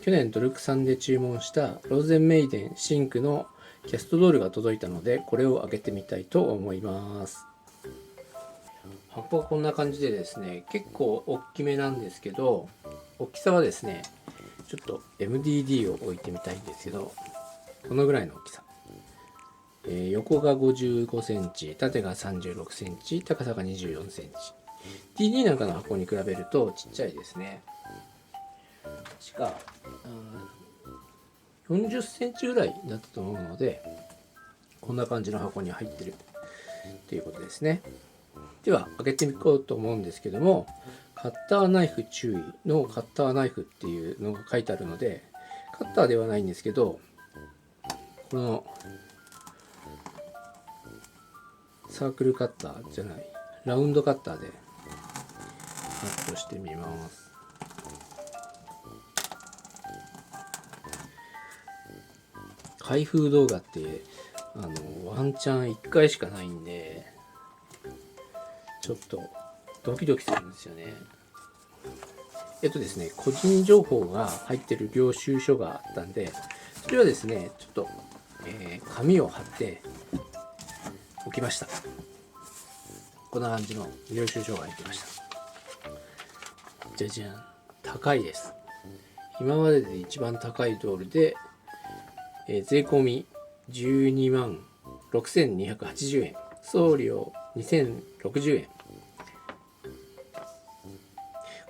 去年ドルクさんで注文したローゼンメイデンシンクのキャストドールが届いたので、これを開けてみたいと思います。箱はこんな感じでですね、結構大きめなんですけど、大きさはですね、ちょっと MDD を置いてみたいんですけど、このぐらいの大きさ。横が55センチ、縦が36センチ、高さが24センチ。TD なんかの箱に比べるとちっちゃいですね。しか40センチぐらいだったと思うので、こんな感じの箱に入ってるということですね。では開けてみようと思うんですけども、カッターナイフ注意のカッターナイフっていうのが書いてあるので、カッターではないんですけど、このサークルカッターじゃない、ラウンドカッターでカットしてみます。開封動画ってワンチャン1回しかないんで、ちょっとドキドキするんですよね。ですね、個人情報が入ってる領収書があったんで、それはですね、ちょっと、紙を貼っておきました。こんな感じの領収書が入ってました。じゃじゃん。高いです。今までで一番高いドールで、税込み12万6280円。送料2060円。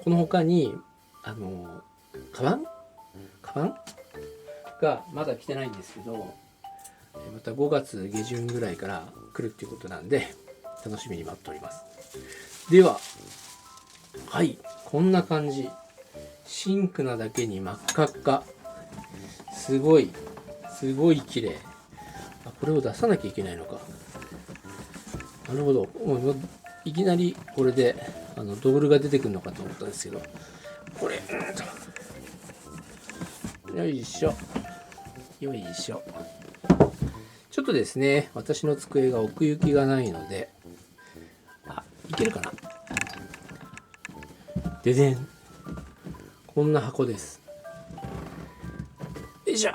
この他に、カバンがまだ来てないんですけど、また5月下旬ぐらいから来るっていうことなんで、楽しみに待っております。では、はい、こんな感じ。シンクなだけに真っ赤っか。すごい綺麗。これを出さなきゃいけないのか。なるほど。もういきなりこれでドールが出てくるのかと思ったんですけど、これ、よいしょ。よいしょ。ちょっとですね、私の机が奥行きがないので、いけるかな。ででん。こんな箱です。よいしょ。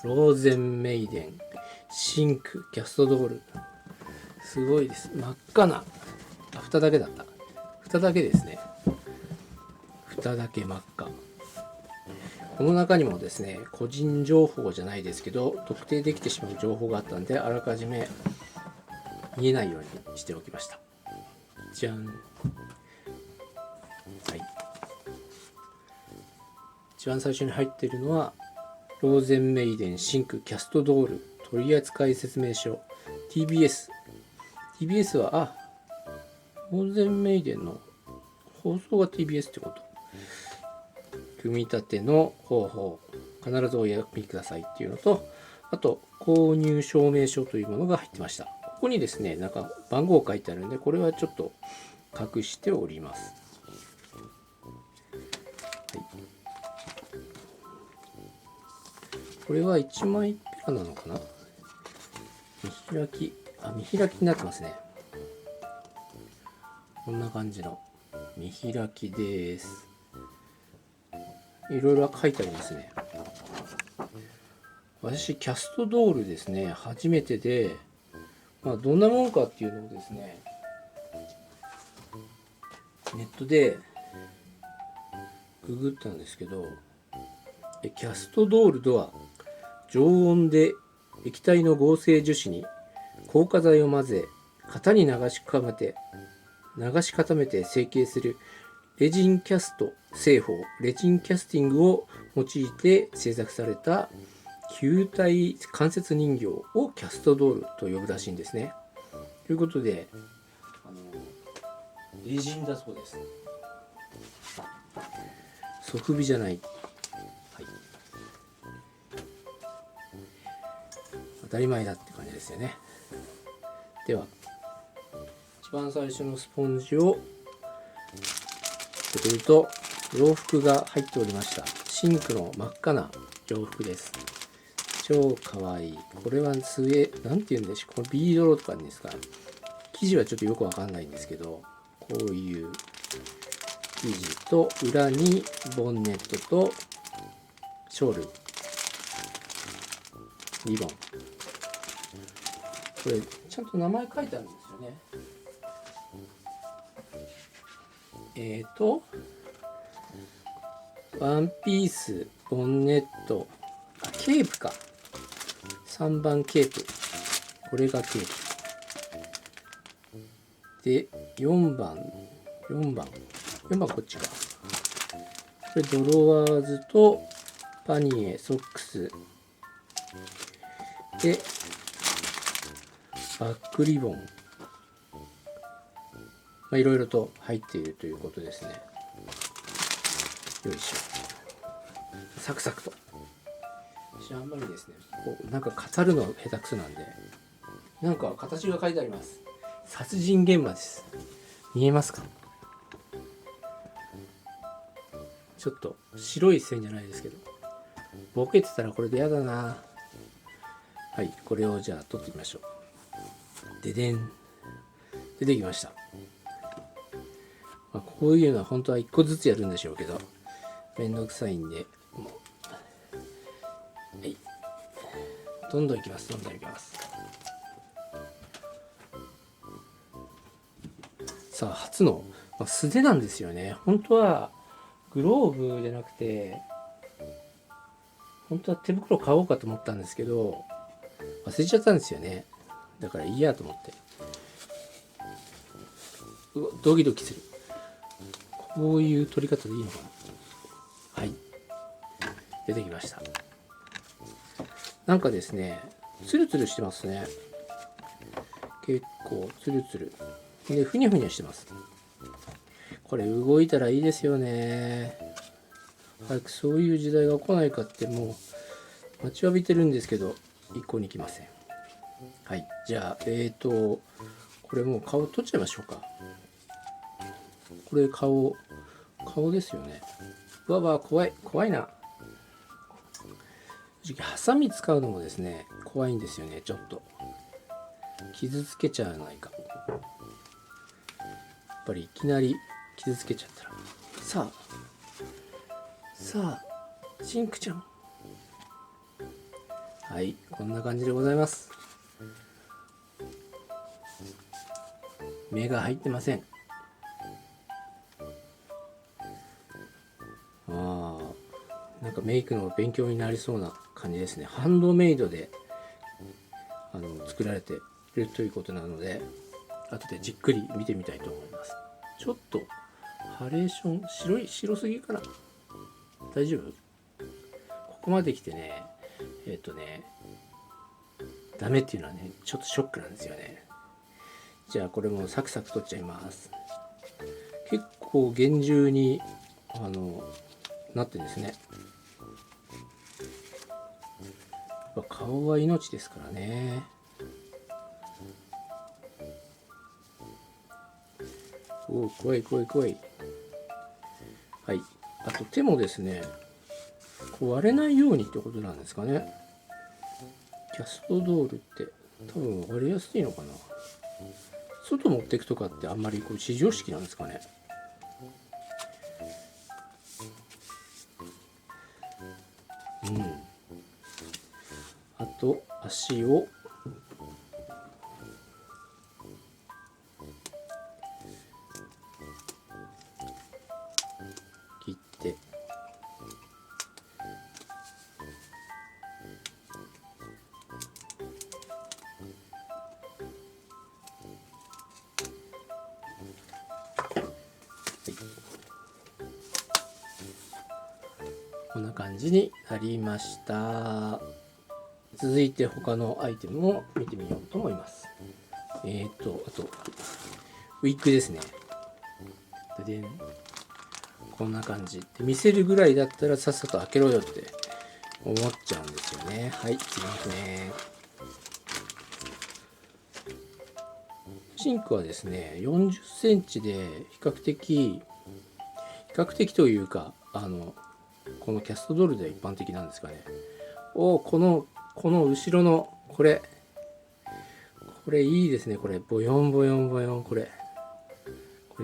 ローゼンメイデンシンクキャストドール。すごいです。真っ赤な。蓋だけだった。蓋だけですね。蓋だけ真っ赤。この中にもですね、個人情報じゃないですけど、特定できてしまう情報があったんで、あらかじめ見えないようにしておきました。じゃん。はい。一番最初に入っているのは、ローゼンメイデンシンクキャストドール取扱説明書 TBS はローゼンメイデンの放送が TBS ってこと。組み立ての方法必ずお読みくださいっていうのと、あと購入証明書というものが入ってました。ここにですね、なんか番号書いてあるんで、これはちょっと隠しております。これは1枚ペラなのかな。見開きになってますね。こんな感じの見開きです。いろいろ書いてありますね。私キャストドールですね、初めてで、どんなもんかっていうのをですね、ネットでググったんですけど、キャストドールとは常温で液体の合成樹脂に硬化剤を混ぜ、型に流し固めて成形するレジンキャスト製法、レジンキャスティングを用いて製作された球体関節人形をキャストドールと呼ぶらしいんですね。ということで、レジンだそうです。即尾じゃない。はい、当たり前だって感じですよね。では、一番最初のスポンジを取ると、洋服が入っておりました。シンクの真っ赤な洋服です。超かわいい。これはなんて言うんでしょう。これビードローとかですか。生地はちょっとよくわかんないんですけど、こういう生地と裏にボンネットとショール、リボン、これちゃんと名前書いてあるんですよね。ワンピース、ボンネット、ケープか。3番ケープ。これがケープ。で、4番こっちか。これドロワーズとパニエ、ソックス。で、バックリボン。いろいろと入っているということですね。よいしょ。サクサクと。私あんまりですね、こうなんか飾るの下手くそなんで、なんか形が書いてあります。殺人現場です。見えますか？ちょっと白い線じゃないですけど、ボケてたらこれでやだな。はい、これをじゃあ取ってみましょう。ででん。出てきました。こういうのは本当は1個ずつやるんでしょうけど、めんどくさいんで、もう、はい、どんどんいきます。さあ、初の、素手なんですよね。本当はグローブじゃなくて、本当は手袋買おうかと思ったんですけど、忘れちゃったんですよね。だからいいやと思って。ドキドキする。こういう取り方でいいのかな。はい、出てきました。なんかですね、ツルツルしてますね。結構ツルツルでふにゃふにゃしてます。これ動いたらいいですよね。早くそういう時代が来ないかってもう待ちわびてるんですけど、一向に来ません。はい、じゃあこれもう顔取っちゃいましょうか。これ顔ですよね。うわ怖いな。ハサミ使うのもですね、怖いんですよね。ちょっと傷つけちゃわないか。やっぱりいきなり傷つけちゃったら。さあシンクちゃん。はい、こんな感じでございます。目が入ってません。なんかメイクの勉強になりそうな感じですね。ハンドメイドで作られているということなので、後でじっくり見てみたいと思います。ちょっとハレーション白すぎかな。大丈夫？ここまで来てね、ダメっていうのはね、ちょっとショックなんですよね。じゃあこれもサクサク取っちゃいます。結構厳重になってるんですね。やっぱ顔は命ですからね。おお、怖い。はい、あと手もですね、こう割れないようにってことなんですかね。キャストドールって多分割れやすいのかな。外持っていくとかってあんまりこう至上式なんですかね。あと足を切ってこんな感じになりました。続いて他のアイテムも見てみようと思います。あとウィッグですね。でこんな感じで見せるぐらいだったらさっさと開けろよって思っちゃうんですよね。はい、切りますね。シンクはですね、40センチで比較的というかこのキャストドールでは一般的なんですかね。この後ろのこれいいですね。これボヨンこれ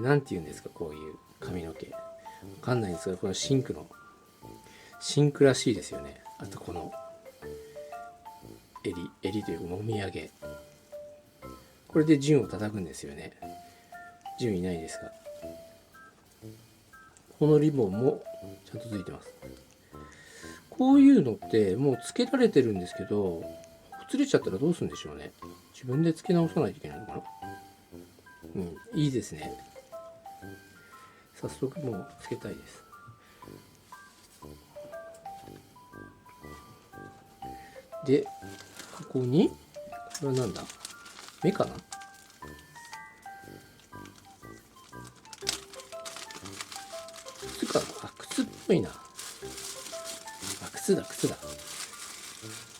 なんて言うんですか、こういう髪の毛わかんないんですが、このシンクのシンクらしいですよね。あとこの襟というかもみあげ、これで順を叩くんですよね。順いないですが、このリボンもちゃんとついてます。こういうのってもうつけられてるんですけど、ほつれちゃったらどうするんでしょうね。自分でつけ直さないといけないのかな。いいですね。早速もうつけたいです。で、箱に、これはなんだ、目かな。靴かな。あ、靴っぽいな。あ、靴だ。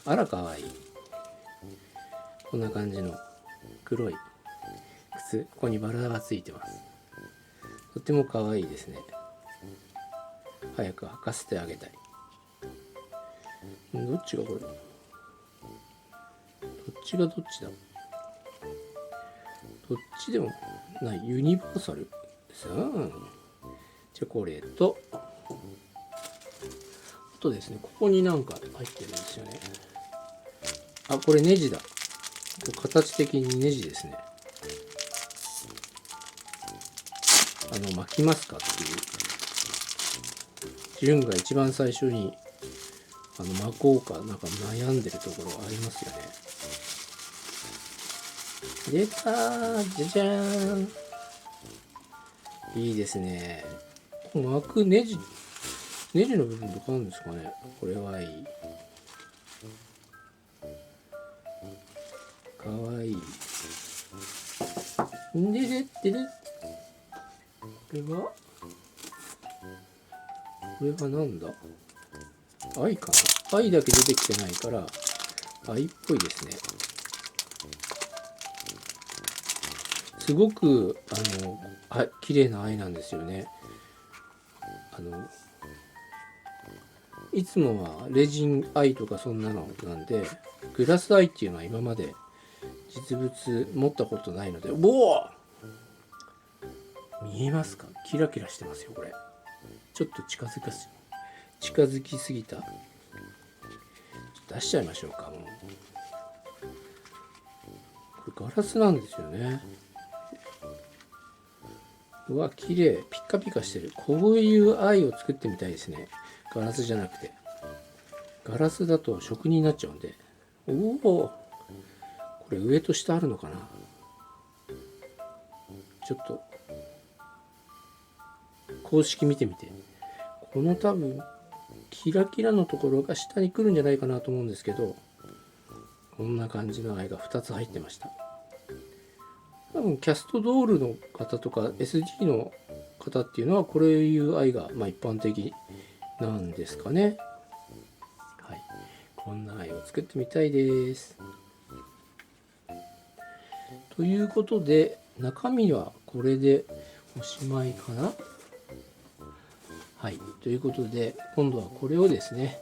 あら、かわいい。こんな感じの黒い靴。ここにバラがついてます。とってもかわいいですね。早く履かせてあげたい。どっちがこれ、どっちがどっちだ。どっちでもない、ユニバーサルですよ。チョコレート。あとですね、ここになんか入ってるんですよね。あ、これネジだ。形的にネジですね。巻きますかっていう。潤が一番最初に巻こうかなんか悩んでるところありますよね。出たー、じゃじゃーん。いいですね。巻くネジの部分とかあるんですかね。これはいい。かわいい。でこれはなんだ、愛かな。愛だけ出てきてないから愛っぽいですね。すごく綺麗な愛なんですよね。いつもはレジン愛とかそんなのなんで、グラス愛っていうのは今まで実物持ったことないので、おお、見えますか？キラキラしてますよこれ。ちょっと近づきすぎた。出しちゃいましょうか。もうこれガラスなんですよね。うわ、綺麗、ピッカピカしてる。こういう愛を作ってみたいですね。ガラスじゃなくて。ガラスだと職人になっちゃうんで。おお、これ上と下あるのかな。ちょっと公式見てみて。この多分キラキラのところが下に来るんじゃないかなと思うんですけど、こんな感じの愛が2つ入ってました。多分キャストドールの方とか SD の方っていうのはこういう愛が一般的なんですかね。はい、こんな愛を作ってみたいです。ということで中身はこれでおしまいかな。はい、ということで今度はこれをですね、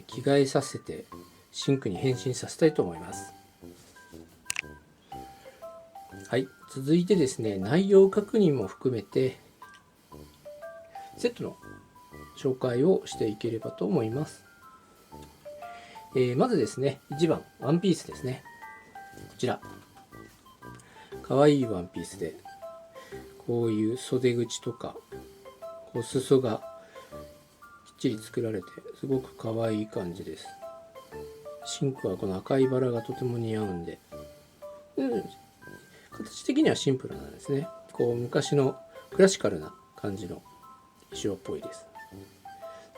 着替えさせてシンクに変身させたいと思います。はい、続いてですね、内容確認も含めてセットの紹介をしていければと思います。まずですね、1番ワンピースですね。こちらかわいいワンピースで、こういう袖口とかこう裾がきっちり作られてすごくかわいい感じです。シンクはこの赤いバラがとても似合うんで、形的にはシンプルなんですね。こう昔のクラシカルな感じの衣装っぽいです。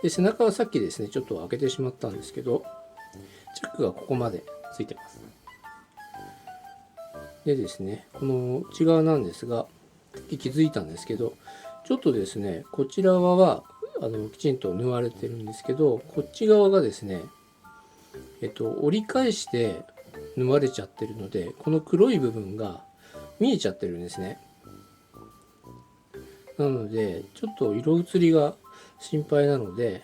で、背中はさっきですねちょっと開けてしまったんですけど、チャックがここまでついてます。でですね、この内側なんですが、さっき気づいたんですけど、ちょっとですねこちら側はきちんと縫われてるんですけど、こっち側がですね折り返して縫われちゃってるので、この黒い部分が見えちゃってるんですね。なのでちょっと色移りが心配なので、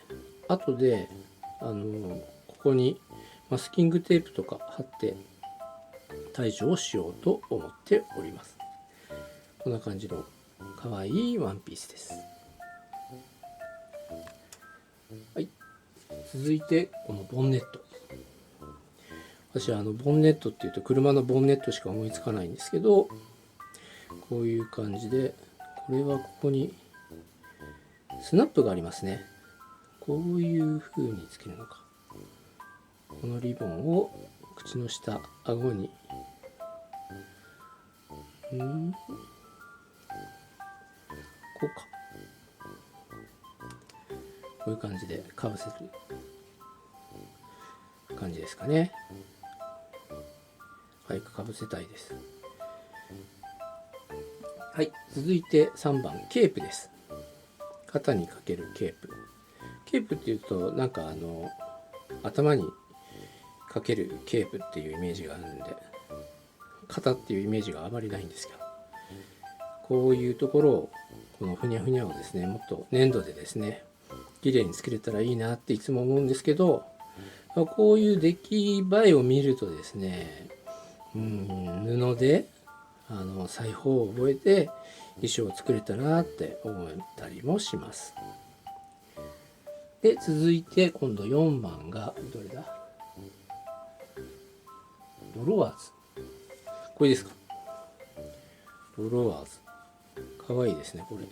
後でここにマスキングテープとか貼って対処をしようと思っております。こんな感じのかわいいワンピースです。はい、続いてこのボンネット。私はボンネットっていうと車のボンネットしか思いつかないんですけど、こういう感じで、これはここにスナップがありますね。こういう風につけるのか。このリボンを口の下、顎にこうか、こういう感じでかぶせる感じですかね。早くかぶせたいです。はい、続いて3番、ケープです。肩にかけるケープ。ケープっていうとなんか頭にかけるケープっていうイメージがあるんで、肩っていうイメージがあまりないんですけど、こういうところを、このふにゃふにゃをですね、もっと粘土でですね綺麗に作れたらいいなっていつも思うんですけど、こういう出来栄えを見るとですね、布で裁縫を覚えて衣装を作れたらって思ったりもします。で、続いて今度4番がどれだ、ドロワーズ。これですか。ドロワーズかわいいですね。これ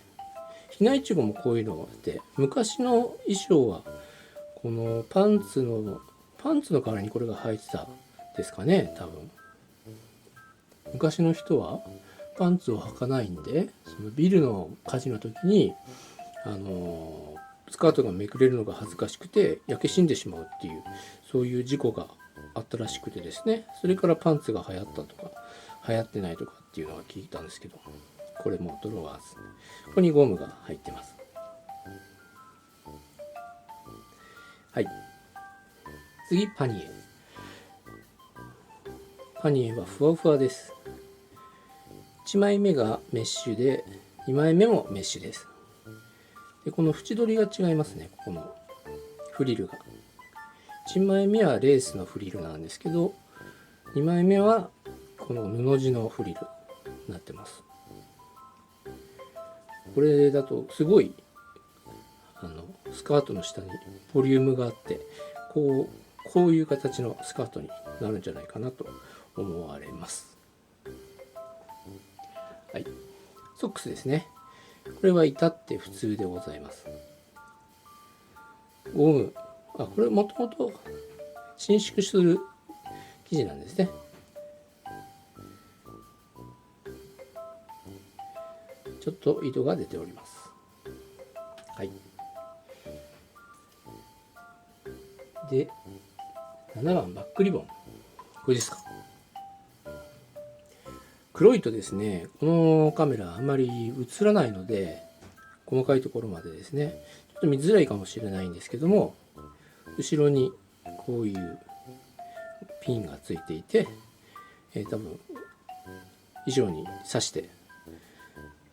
ひないちごもこういうのがあって、昔の衣装はこのパンツの代わりにこれが入ってたですかね。多分昔の人はパンツを履かないんで、そのビルの火事の時にスカートがめくれるのが恥ずかしくて焼け死んでしまうっていう、そういう事故があったらしくてですね、それからパンツが流行ったとか流行ってないとかっていうのは聞いたんですけど、これもドロワーズ、ここにゴムが入ってます。はい、次パニエ。パニエはふわふわです。1枚目がメッシュで2枚目もメッシュです。でこの縁取りが違いますね。ここのフリルが、1枚目はレースのフリルなんですけど、2枚目はこの布地のフリルになってます。これだとすごいスカートの下にボリュームがあって、こういう形のスカートになるんじゃないかなと思われます。はい、ソックスですね。これは至って普通でございます。ゴム、これもともと伸縮する生地なんですね。ちょっと糸が出ております。はい。で、7番バックリボン。これですか。黒いとですね、このカメラあんまり映らないので、細かいところまでですね、ちょっと見づらいかもしれないんですけども、後ろにこういうピンがついていて、多分衣装に刺して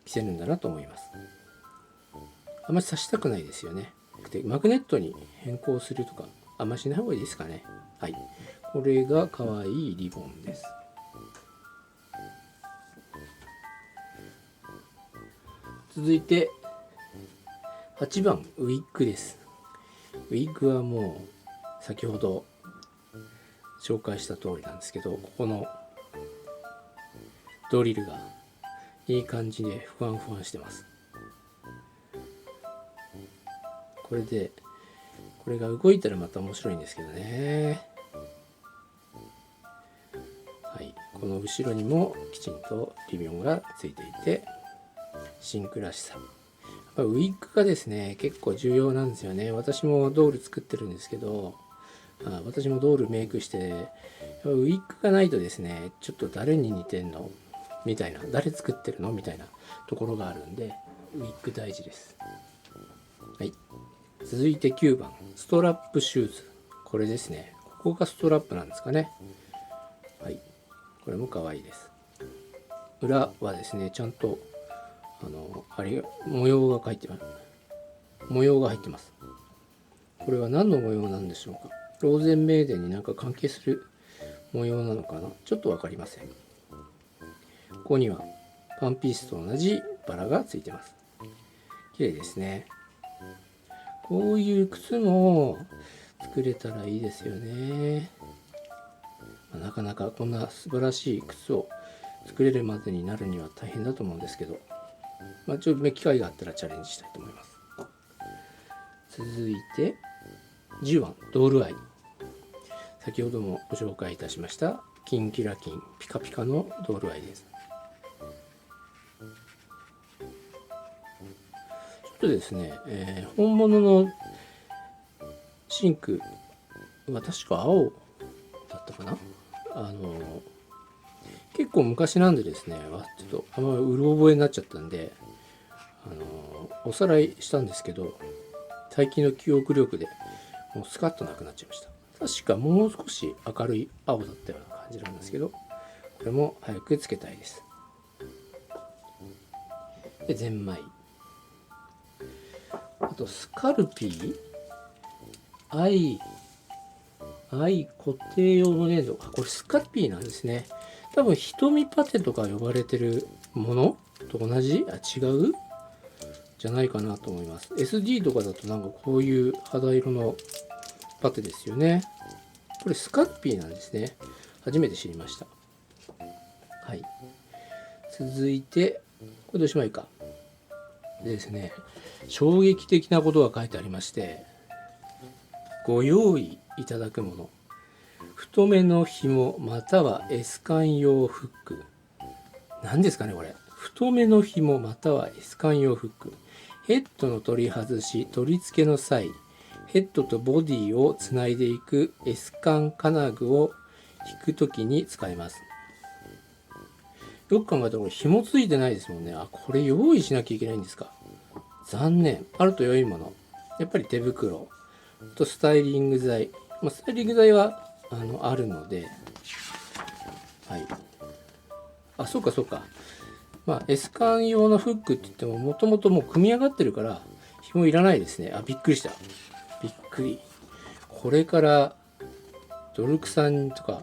着せるんだなと思います。あんまり刺したくないですよね。でマグネットに変更するとかあんまりしない方がいいですかね。はい、これが可愛いリボンです。続いて8番ウィッグです。ウィッグはもう先ほど紹介した通りなんですけど、ここのドリルがいい感じでふわんふわんしてます。これが動いたらまた面白いんですけどね。はい、この後ろにもきちんとリボンがついていて、シンクらしさ。ウィッグがですね結構重要なんですよね。私もドール作ってるんですけど、私もドールメイクして、ウィッグがないとですね、ちょっと誰に似てんのみたいな、誰作ってるのみたいなところがあるんで、ウィッグ大事です。はい、続いて9番ストラップシューズ。これですね、ここがストラップなんですかね。はい、これも可愛いです。裏はですねちゃんと模様が入ってます。これは何の模様なんでしょうか。ローゼンメーデンになんか関係する模様なのかな、ちょっと分かりません。ここにはパンピースと同じバラがついてます。綺麗ですね。こういう靴も作れたらいいですよね。なかなかこんな素晴らしい靴を作れるまでになるには大変だと思うんですけど、ちょっと機会があったらチャレンジしたいと思います。続いて10番ドールアイ。先ほどもご紹介いたしましたキンキラキンピカピカのドールアイです。ちょっとですね、本物のシンクは確か青だったかな。結構昔なんでですね、ちょっとあんまりうろ覚えになっちゃったんで、おさらいしたんですけど、最近の記憶力でもうスカッとなくなっちゃいました。確かもう少し明るい青だったような感じなんですけど、これも早くつけたいです。で、ゼンマイ。あとスカルピー、アイ固定用の粘土。これスカルピーなんですね。多分瞳パテとか呼ばれてるものと同じ？違うじゃないかなと思います。SD とかだとなんかこういう肌色のパテですよね。これスカルピーなんですね。初めて知りました。はい。続いて、これでおしまいか。でですね、衝撃的なことが書いてありまして、ご用意いただくもの。太めの紐またはエスカン用フック。何ですかねこれ。太めの紐またはエスカン用フック。ヘッドの取り外し、取り付けの際、ヘッドとボディをつないでいくエスカン金具を引くときに使えます。よく考えたらこれ紐ついてないですもんね。これ用意しなきゃいけないんですか。残念。あると良いもの。やっぱり手袋。あとスタイリング剤。スタイリング剤はあるので、はい。そうかそうか。エスカン用のフックって言っても、もともともう組み上がってるから、紐いらないですね。びっくりした。びっくり。これから、ドルクさんとか、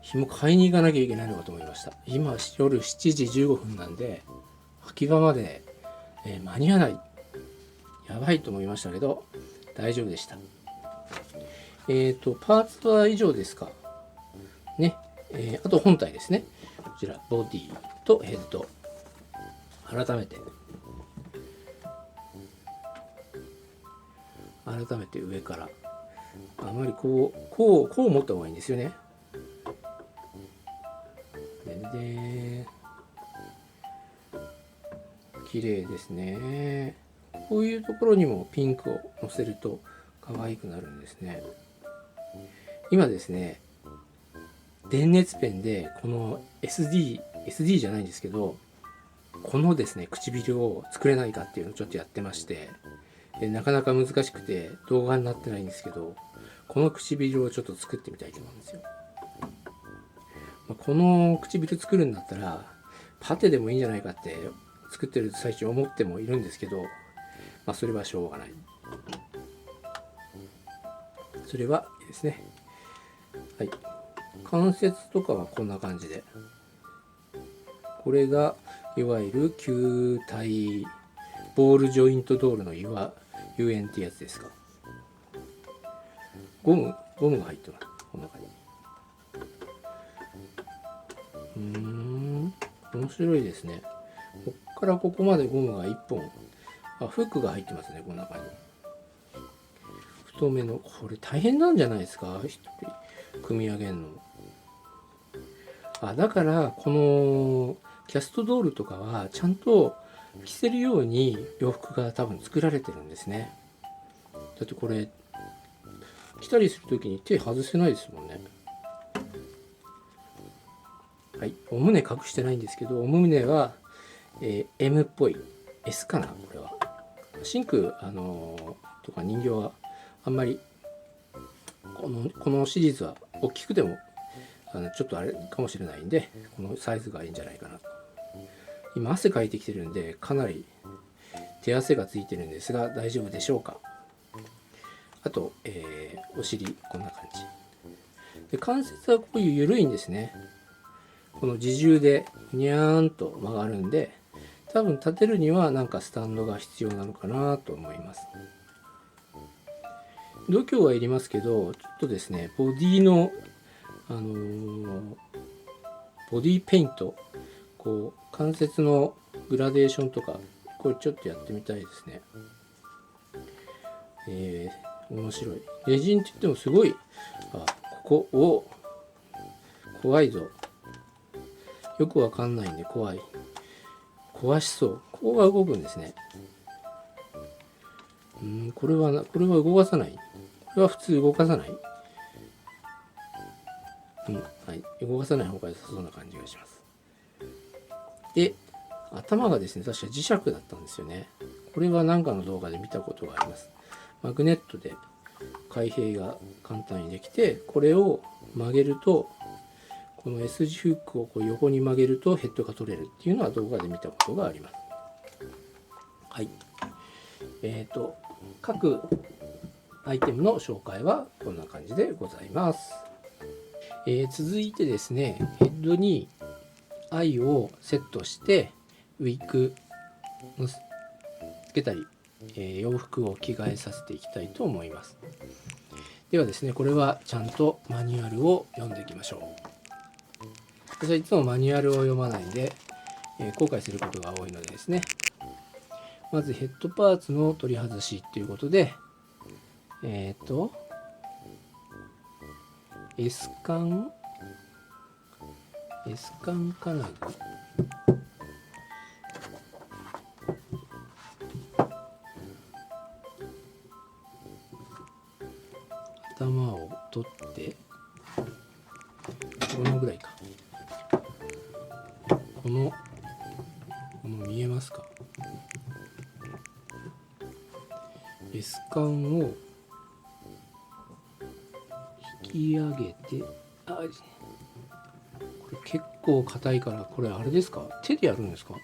紐買いに行かなきゃいけないのかと思いました。今、夜7時15分なんで、秋葉まで、間に合わない。やばいと思いましたけど、大丈夫でした。パーツは以上ですか。ね。あと本体ですね。こちら、ボディとヘッド。改めて上から。あまりこう持った方がいいんですよね。で、綺麗ですね。こういうところにもピンクをのせると可愛くなるんですね。今ですね、電熱ペンでこの SD じゃないんですけど、このですね、唇を作れないかっていうのをちょっとやってまして、なかなか難しくて動画になってないんですけど、この唇をちょっと作ってみたいと思うんですよ。この唇作るんだったらパテでもいいんじゃないかって作ってる最中思ってもいるんですけど、それはしょうがない。それはいいですね。はい。関節とかはこんな感じで、これがいわゆる球体ボールジョイントドールの遊園ってやつですか。ゴムが入ってます。こんな感じ。面白いですね。こっからここまでゴムが1本。フックが入ってますね、この中に。太めの、これ大変なんじゃないですか、一人組み上げるの。だからこのキャストドールとかはちゃんと着せるように洋服が多分作られてるんですね。だってこれ着たりする時に手外せないですもんね。はい、お胸隠してないんですけど、お胸は、M っぽい S かな。これはシンク、とか人形はあんまりこのシリーズは大きくてもちょっとあれかもしれないんで、このサイズがいいんじゃないかな。今汗かいてきてるんでかなり手汗がついてるんですが大丈夫でしょうか。あと、お尻こんな感じで、関節はこういう緩いんですね。この自重でニャーンと曲がるんで、多分立てるにはなんかスタンドが必要なのかなと思います。度胸はいりますけど、ちょっとですね、ボディのボディペイント、こう関節のグラデーションとか、これちょっとやってみたいですね。面白い。レジンって言ってもすごい、ここを怖いぞ。よくわかんないんで怖い。壊しそう。ここが動くんですね。これは動かさない。これは普通動かさない。はい。動かさない方が良さそうな感じがします。で、頭がですね、確か磁石だったんですよね。これは何かの動画で見たことがあります。マグネットで開閉が簡単にできて、これを曲げると、この S 字フックをこう横に曲げるとヘッドが取れるっていうのは動画で見たことがあります。はい。各アイテムの紹介はこんな感じでございます。続いてですね、ヘッドにアイをセットしてウィッグをつけたり、洋服を着替えさせていきたいと思います。ではですね、これはちゃんとマニュアルを読んでいきましょう。私はいつもマニュアルを読まないで、後悔することが多いのでですね、まずヘッドパーツの取り外しということで、S 管金具、頭を取ってこのぐらいか、この見えますか、 S 管を引き上げて、これ結構硬いから、これあれですか、手でやるんですか？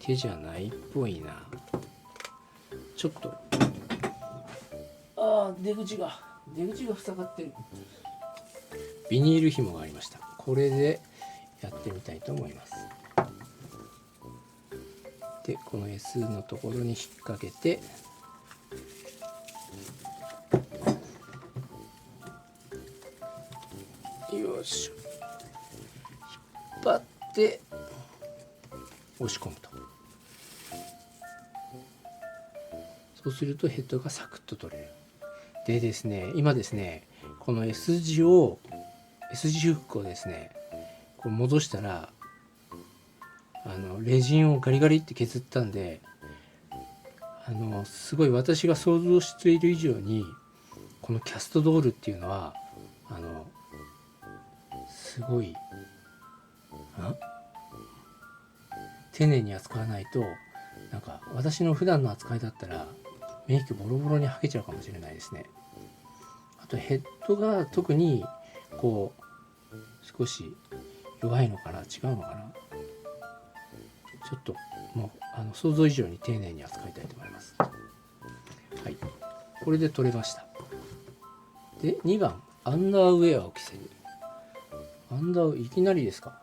手じゃないっぽいな。ちょっと出口が塞がってる。ビニール紐がありました。これでやってみたいと思います。で、この S のところに引っ掛けて、よいしょ、引っ張って押し込むと、そうするとヘッドがサクッと取れる。でですね、今ですね、この S 字フックをですね、こう戻したら、レジンをガリガリって削ったんで、すごい私が想像している以上に、このキャストドールっていうのはすごい丁寧に扱わないと、なんか私の普段の扱いだったらメイクボロボロに剥けちゃうかもしれないですね。あとヘッドが特にこう少し弱いのかな、違うのかな、ちょっともう想像以上に丁寧に扱いたいと思います。はい、これで取れました。で、2番アンダーウェアを着せる。アンダー、いきなりですか？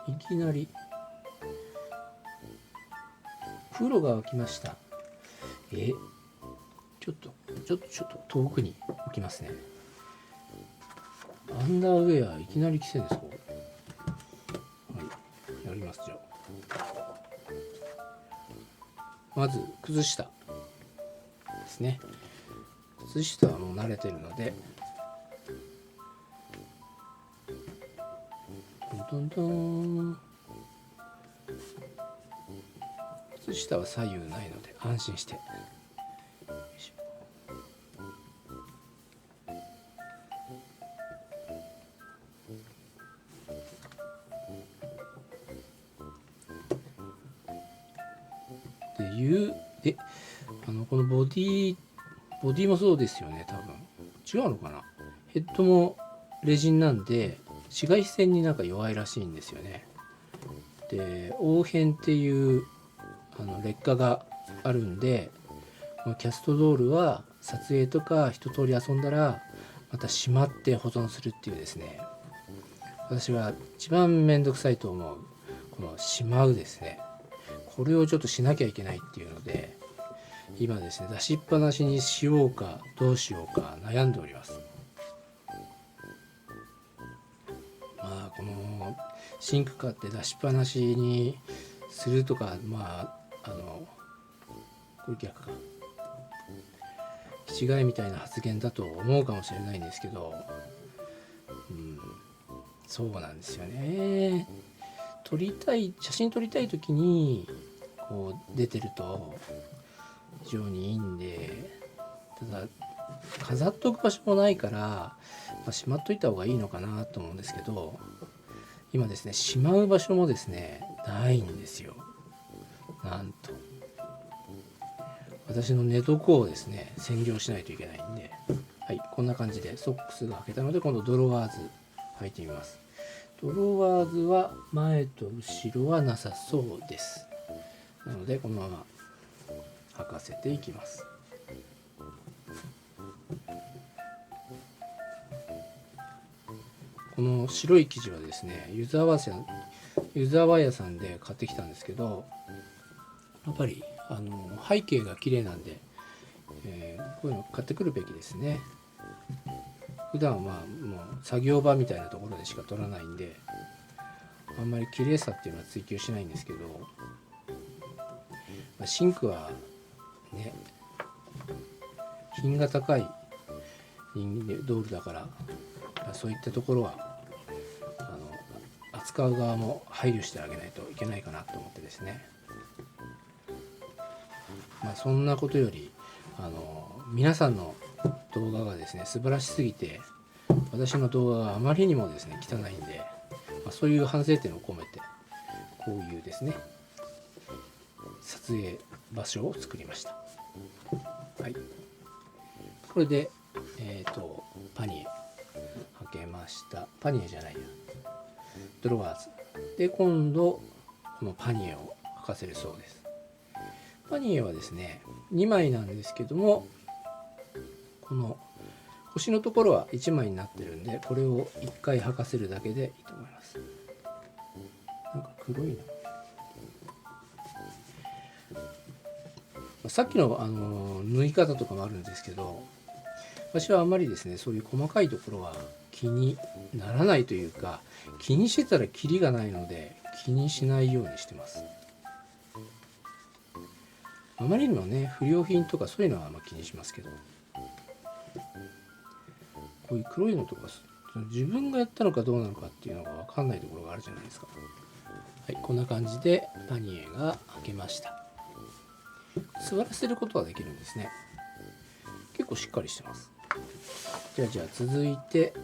いきなり風呂が沸きました。ちょっと遠くに置きますね。アンダーウェアいきなり着せるんですか？はい、やります。じゃあまず靴下ですね。靴下はもう慣れてるので、トントン、靴下は左右ないので安心して。で、このボディもそうですよね。多分違うのかな。ヘッドもレジンなんで紫外線になんか弱いらしいんですよね。で、黄片っていう劣化があるんで、このキャストドールは撮影とか一通り遊んだらまたしまって保存するっていうですね、私は一番めんどくさいと思うこのしまうですね、これをちょっとしなきゃいけないっていうので、今ですね出しっぱなしにしようかどうしようか悩んでおります。まあこのシンク買って出しっぱなしにするとか、これ逆か、気違いみたいな発言だと思うかもしれないんですけど、そうなんですよね。写真撮りたい時にこう出てると非常にいいんで、ただ飾っとく場所もないから、しまっといた方がいいのかなと思うんですけど、今ですねしまう場所もですねないんですよ。なんと私の寝床をですね占領しないといけないんで、はい、こんな感じでソックスが履けたので、今度ドロワーズ履いてみます。ドロワーズは前と後ろはなさそうです。なのでこのまま履かせていきます。この白い生地はですね湯沢屋さんで買ってきたんですけど、やっぱり背景が綺麗なんで、こういうの買ってくるべきですね。普段はもう作業場みたいなところでしか撮らないんで、あんまり綺麗さっていうのは追求しないんですけど、シンクはね品が高いドールだから、そういったところは扱う側も配慮してあげないといけないかなと思ってですね。そんなことより皆さんの動画がですね素晴らしすぎて、私の動画があまりにもですね汚いんで、そういう反省点を込めてこういうですね撮影場所を作りました。はい、これでパニエ履けました。パニエじゃないや、ドロワーズで、今度このパニエを履かせるそうです。パニエはですね2枚なんですけども、この腰のところは1枚になってるんで、これを1回履かせるだけでいいと思います。なんか黒いな。さっきの、縫い方とかもあるんですけど、私はあんまりですねそういう細かいところは気にならないというか、気にしてたらキリがないので気にしないようにしてます。あまりにもね不良品とかそういうのは気にしますけど、こういう黒いのとか自分がやったのかどうなのかっていうのが分かんないところがあるじゃないですか。はい、こんな感じでパニエが開けました。座らせることができるんですね。結構しっかりしてます。じゃあ続いて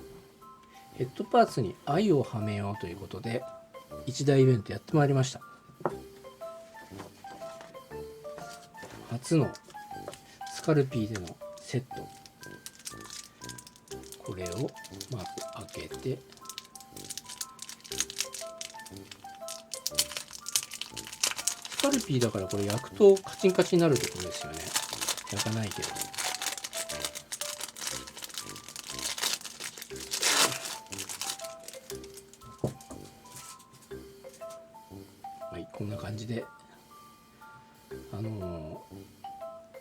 ヘッドパーツに愛をはめようということで一大イベントやってまいりました。初のスカルピーでのセット、これを開けて、スカルピーだからこれ焼くとカチンカチンになるってことですよね。焼かないけど。はい、こんな感じで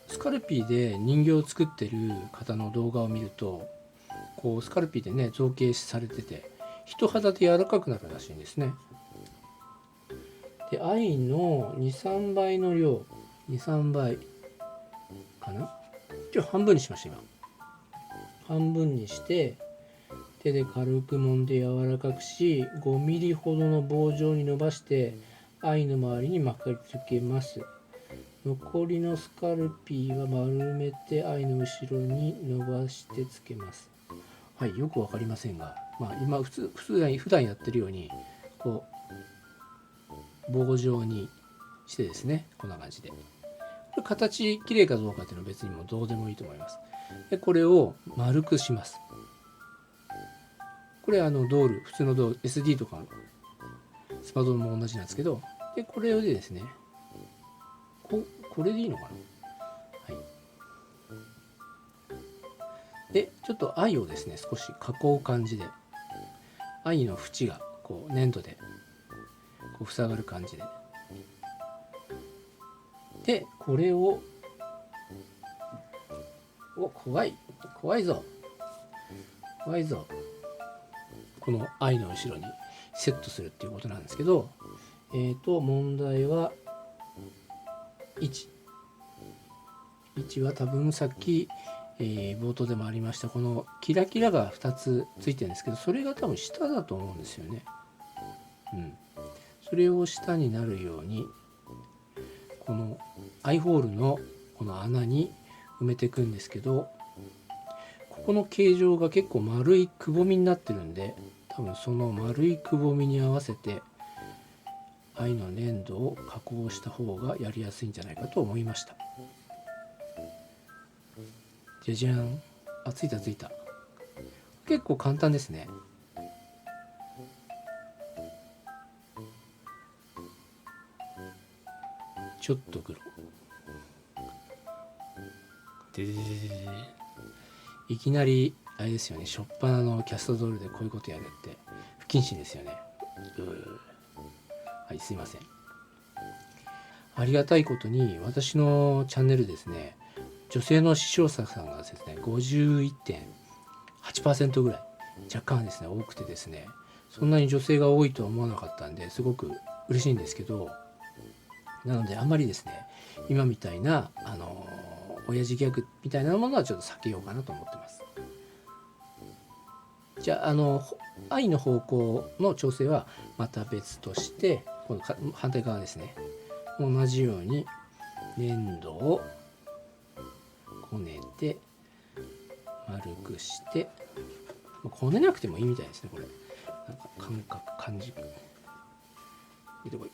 スカルピーで人形を作ってる方の動画を見ると、こうスカルピーでね造形されてて人肌で柔らかくなるらしいんですね。で愛の 2,3 倍の量、 2,3 倍かな、半分にしました。今半分にして手で軽く揉んで柔らかくし、5ミリほどの棒状に伸ばして愛の周りに巻きつけます。残りのスカルピーは丸めて愛の後ろに伸ばしてつけます。はい、よくわかりませんが、今普段やってるようにこう棒状にしてですね、こんな感じで、これ形綺麗かどうかっていうのは別にもうどうでもいいと思います。でこれを丸くします。これドール、普通のドール SD とかのスパドルも同じなんですけど、でこれでですね、これでいいのかな。はい。でちょっと愛をですね少し囲う感じで、愛の縁がこう粘土でこう塞がる感じででこれを怖いぞこの「愛」の後ろにセットするっていうことなんですけど、問題は1は多分さっき、冒頭でもありましたこのキラキラが2つついてるんですけど、それが多分下だと思うんですよね。それを下になるようにこのアイホールのこの穴に埋めていくんですけど、ここの形状が結構丸いくぼみになってるんで、多分その丸いくぼみに合わせて愛の粘土を加工した方がやりやすいんじゃないかと思いました。じゃじゃん。ついた。結構簡単ですね。ちょっと黒でいきなりあれですよね、初っ端のキャストドールでこういうことやるって不謹慎ですよね。はい、すいません。ありがたいことに私のチャンネルですね、女性の視聴者さんがですね 51.8% ぐらい若干ですね多くてですね、そんなに女性が多いとは思わなかったんですごく嬉しいんですけど、なのであんまりですね今みたいな親父ギャグみたいなものはちょっと避けようかなと思ってます。じゃあ愛の方向の調整はまた別として、この反対側ですね、同じように粘土をこねて丸くして、こねなくてもいいみたいですね。これなんか感じ見てこい。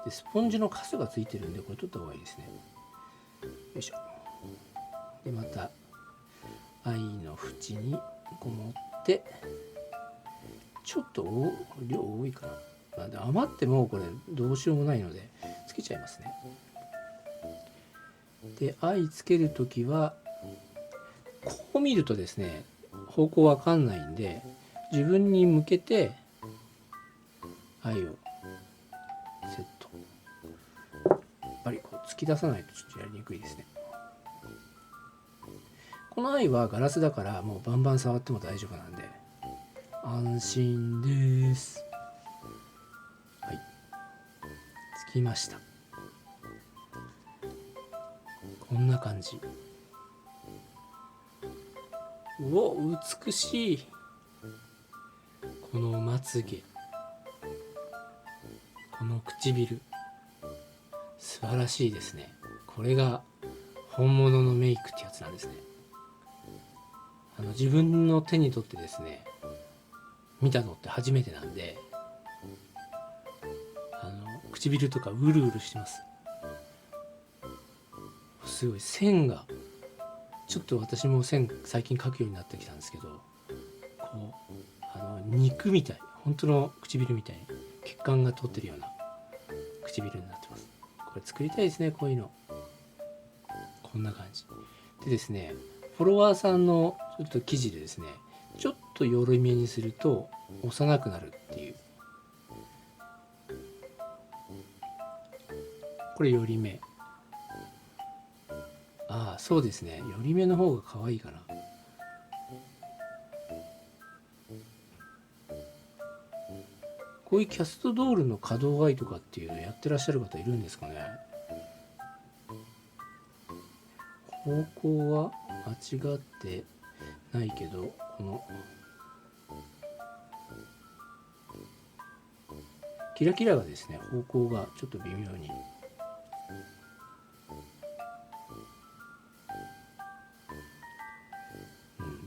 でスポンジのカスがついてるんでこれ取った方がいいですね。よいしょ。でまた愛の縁にこもって、ちょっと量多いかな。で余ってもこれどうしようもないのでつけちゃいますね。で愛つけるときはこう見るとですね方向わかんないんで、自分に向けて愛をセット。やっぱりこう突き出さないとちょっとやりにくいですね。この愛はガラスだからもうバンバン触っても大丈夫なんで安心です。はい、つきました。こんな感じ。うお、美しい。このまつげ、この唇、素晴らしいですね。これが本物のメイクってやつなんですね。自分の手に取ってですね見たのって初めてなんで、唇とかうるうるしてます。すごい線がちょっと、私も線最近描くようになってきたんですけど、こう肉みたい、本当の唇みたいに血管が通ってるような唇になってます。これ作りたいですね、こういうの。こんな感じでですね、フォロワーさんのちょっと記事でですね、ちょっとより目にすると幼くなるっていう、これより目。そうですね、より目の方が可愛いかな。こういうキャストドールの可動愛とかっていうのやってらっしゃる方いるんですかね。方向は間違ってないけど、このキラキラがですね方向がちょっと微妙に、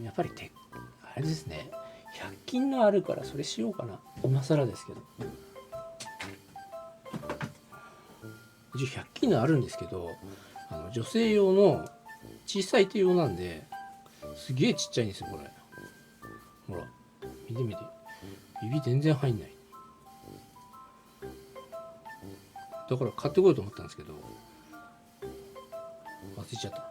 やっぱりあれですね、100均のあるからそれしようかな。今更ですけど、100均のあるんですけど、女性用の小さい手用なんですげえちっちゃいんですよこれ。ほら見て指全然入んない。だから買ってこようと思ったんですけど忘れちゃった。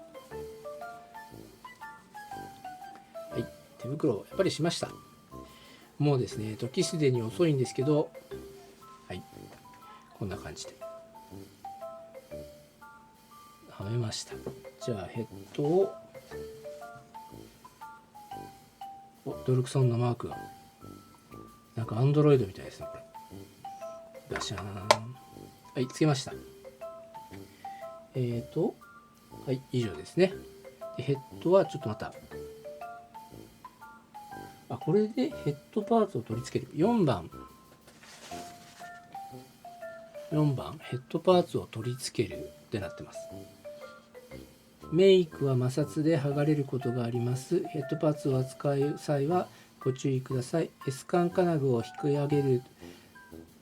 はい、手袋やっぱりしました。もうですね時すでに遅いんですけど、はい、こんな感じではめました。じゃあヘッドを、ドルクソンのマークがなんかアンドロイドみたいですねこれ。ガシャーン。はい、つけました。はい、以上ですね。でヘッドはちょっとまた、これでヘッドパーツを取り付ける。4番ヘッドパーツを取り付けるってなってます。メイクは摩擦で剥がれることがあります。ヘッドパーツを扱う際はご注意ください。S 管金具を引き上げる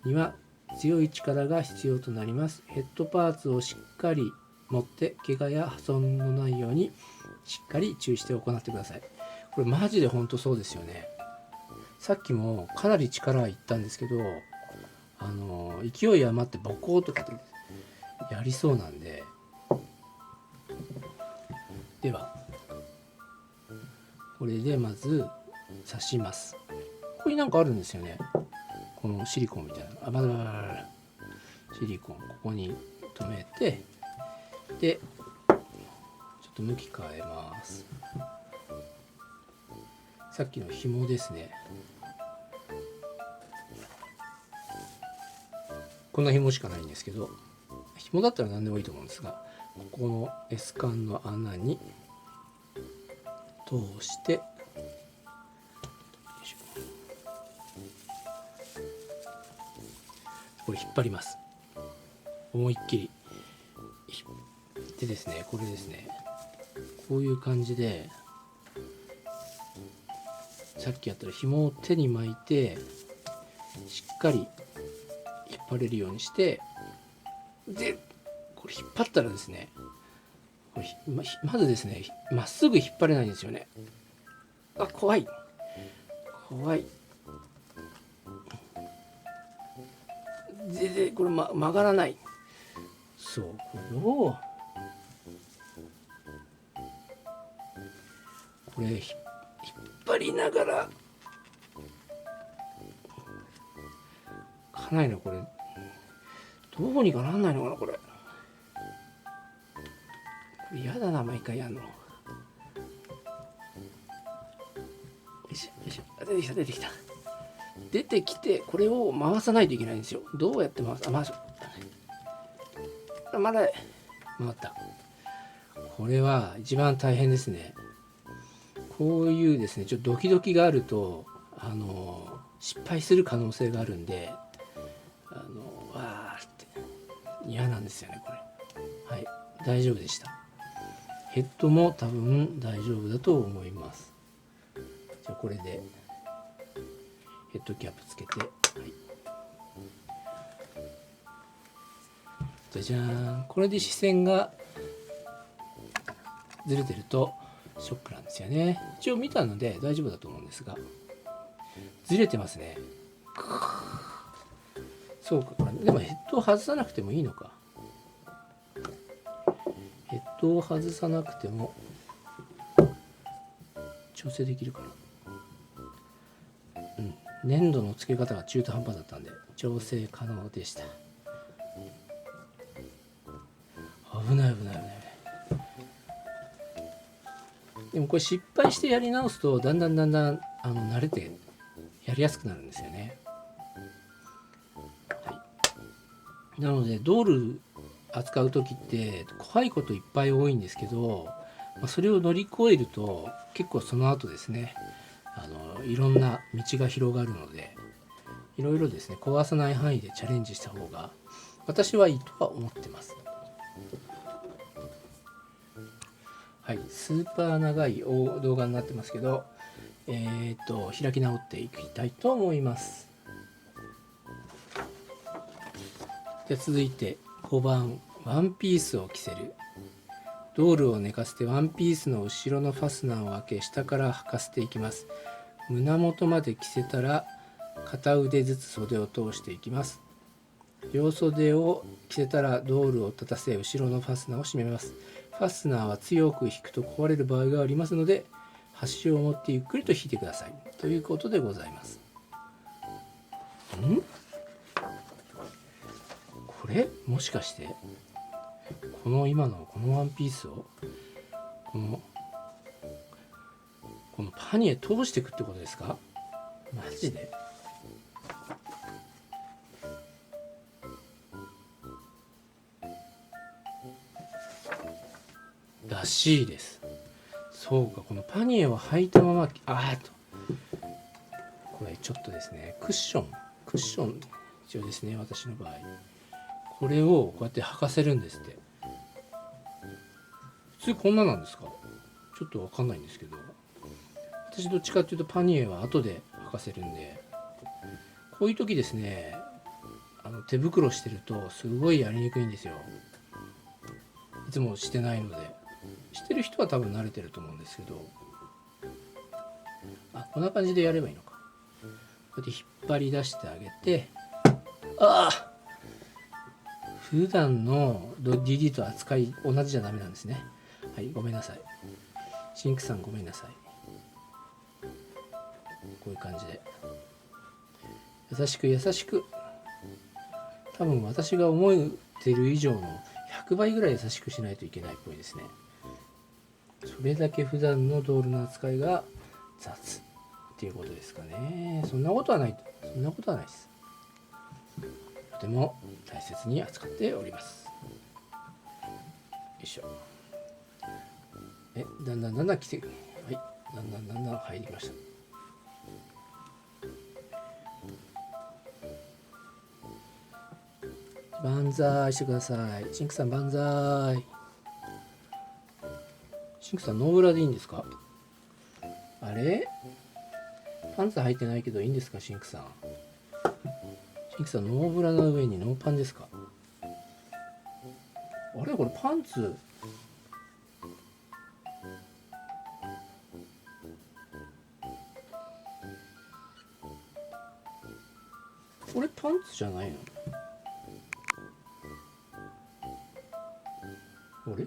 には強い力が必要となります。ヘッドパーツをしっかり持って怪我や破損のないようにしっかり注意して行ってください。これマジで本当そうですよね。さっきもかなり力はいったんですけど、勢い余ってボコーとかってやりそうなんで。ではこれでまず刺します。ここになんかあるんですよね、このシリコンみたいな。まだシリコンここに留めて、でちょっと向き変えます。さっきの紐ですね。こんな紐しかないんですけど、紐だったら何でもいいと思うんですが、ここの S 管の穴に通して、これ引っ張ります。思いっきりでですね、これですね、こういう感じで、さっきやったら紐を手に巻いてしっかり引っ張れるようにして、でこれ引っ張ったらですね、これまずですね、まっすぐ引っ張れないんですよね。怖いでこれ、曲がらない。そう、これをこれ引っ張りながら、かないのこれ、どうにかなんないのかなこれ。嫌だな、毎回やんの。よいしょよいしょ、出てきた出てきて、これを回さないといけないんですよ。どうやって回す？まだ回った。これは一番大変ですね。こういうですね、ちょっとドキドキがあると失敗する可能性があるんで、わーって嫌なんですよねこれ。はい、大丈夫でした。ヘッドも多分大丈夫だと思います。じゃあこれでヘッドキャップつけて、はい、じゃじゃーん。これで視線がずれてるとショックなんですよね。一応見たので大丈夫だと思うんですが、ずれてますね。そうか、これでもヘッドを外さなくてもいいのか。ヘッドを外さなくても調整できるかな。粘土の付け方が中途半端だったんで調整可能でした。危ない。でもこれ失敗してやり直すとだんだん慣れてやりやすくなるんですよね。はい、なのでドール扱う時って怖いこといっぱい多いんですけど、それを乗り越えると結構その後ですね、いろんな道が広がるので、いろいろですね壊さない範囲でチャレンジした方が私はいいとは思ってます。はい、スーパー長い動画になってますけど、開き直っていきたいと思います。で続いて5番、ワンピースを着せる。ドールを寝かせてワンピースの後ろのファスナーを開け、下から履かせていきます。胸元まで着せたら片腕ずつ袖を通していきます。両袖を着せたらドールを立たせ、後ろのファスナーを閉めます。ファスナーは強く引くと壊れる場合がありますので、端を持ってゆっくりと引いてくださいということでございます。これもしかしてこの今のこのワンピースをこのパニエ通していくってことですか？マジで？らしいです。そうか、このパニエを履いたまま、これちょっとですね、クッション一応ですね、私の場合これをこうやって履かせるんですって。普通こんななんですか？ちょっと分かんないんですけど、私どっちかっていうとパニエは後で履かせるんで、こういう時ですね、手袋してるとすごいやりにくいんですよ。いつもしてないので。してる人は多分慣れてると思うんですけど、こんな感じでやればいいのか。こうやって引っ張り出してあげて、普段の DD と扱い同じじゃダメなんですね。はい、ごめんなさい。シンクさんごめんなさい。こういう感じで優しく優しく、多分私が思ってる以上の100倍ぐらい優しくしないといけないっぽいですね。それだけ普段のドールの扱いが雑っていうことですかね。そんなことはないです。とても大切に扱っております。よいしょ。だんだん来て、はい、だんだん入りました。万歳してください。シンクさん万歳。シンクさんノーブラでいいんですか？あれ、パンツ履いてないけどいいんですか？シンクさんノーブラの上にノーパンですか？あれ、これパンツこれパンツじゃないの？あれ、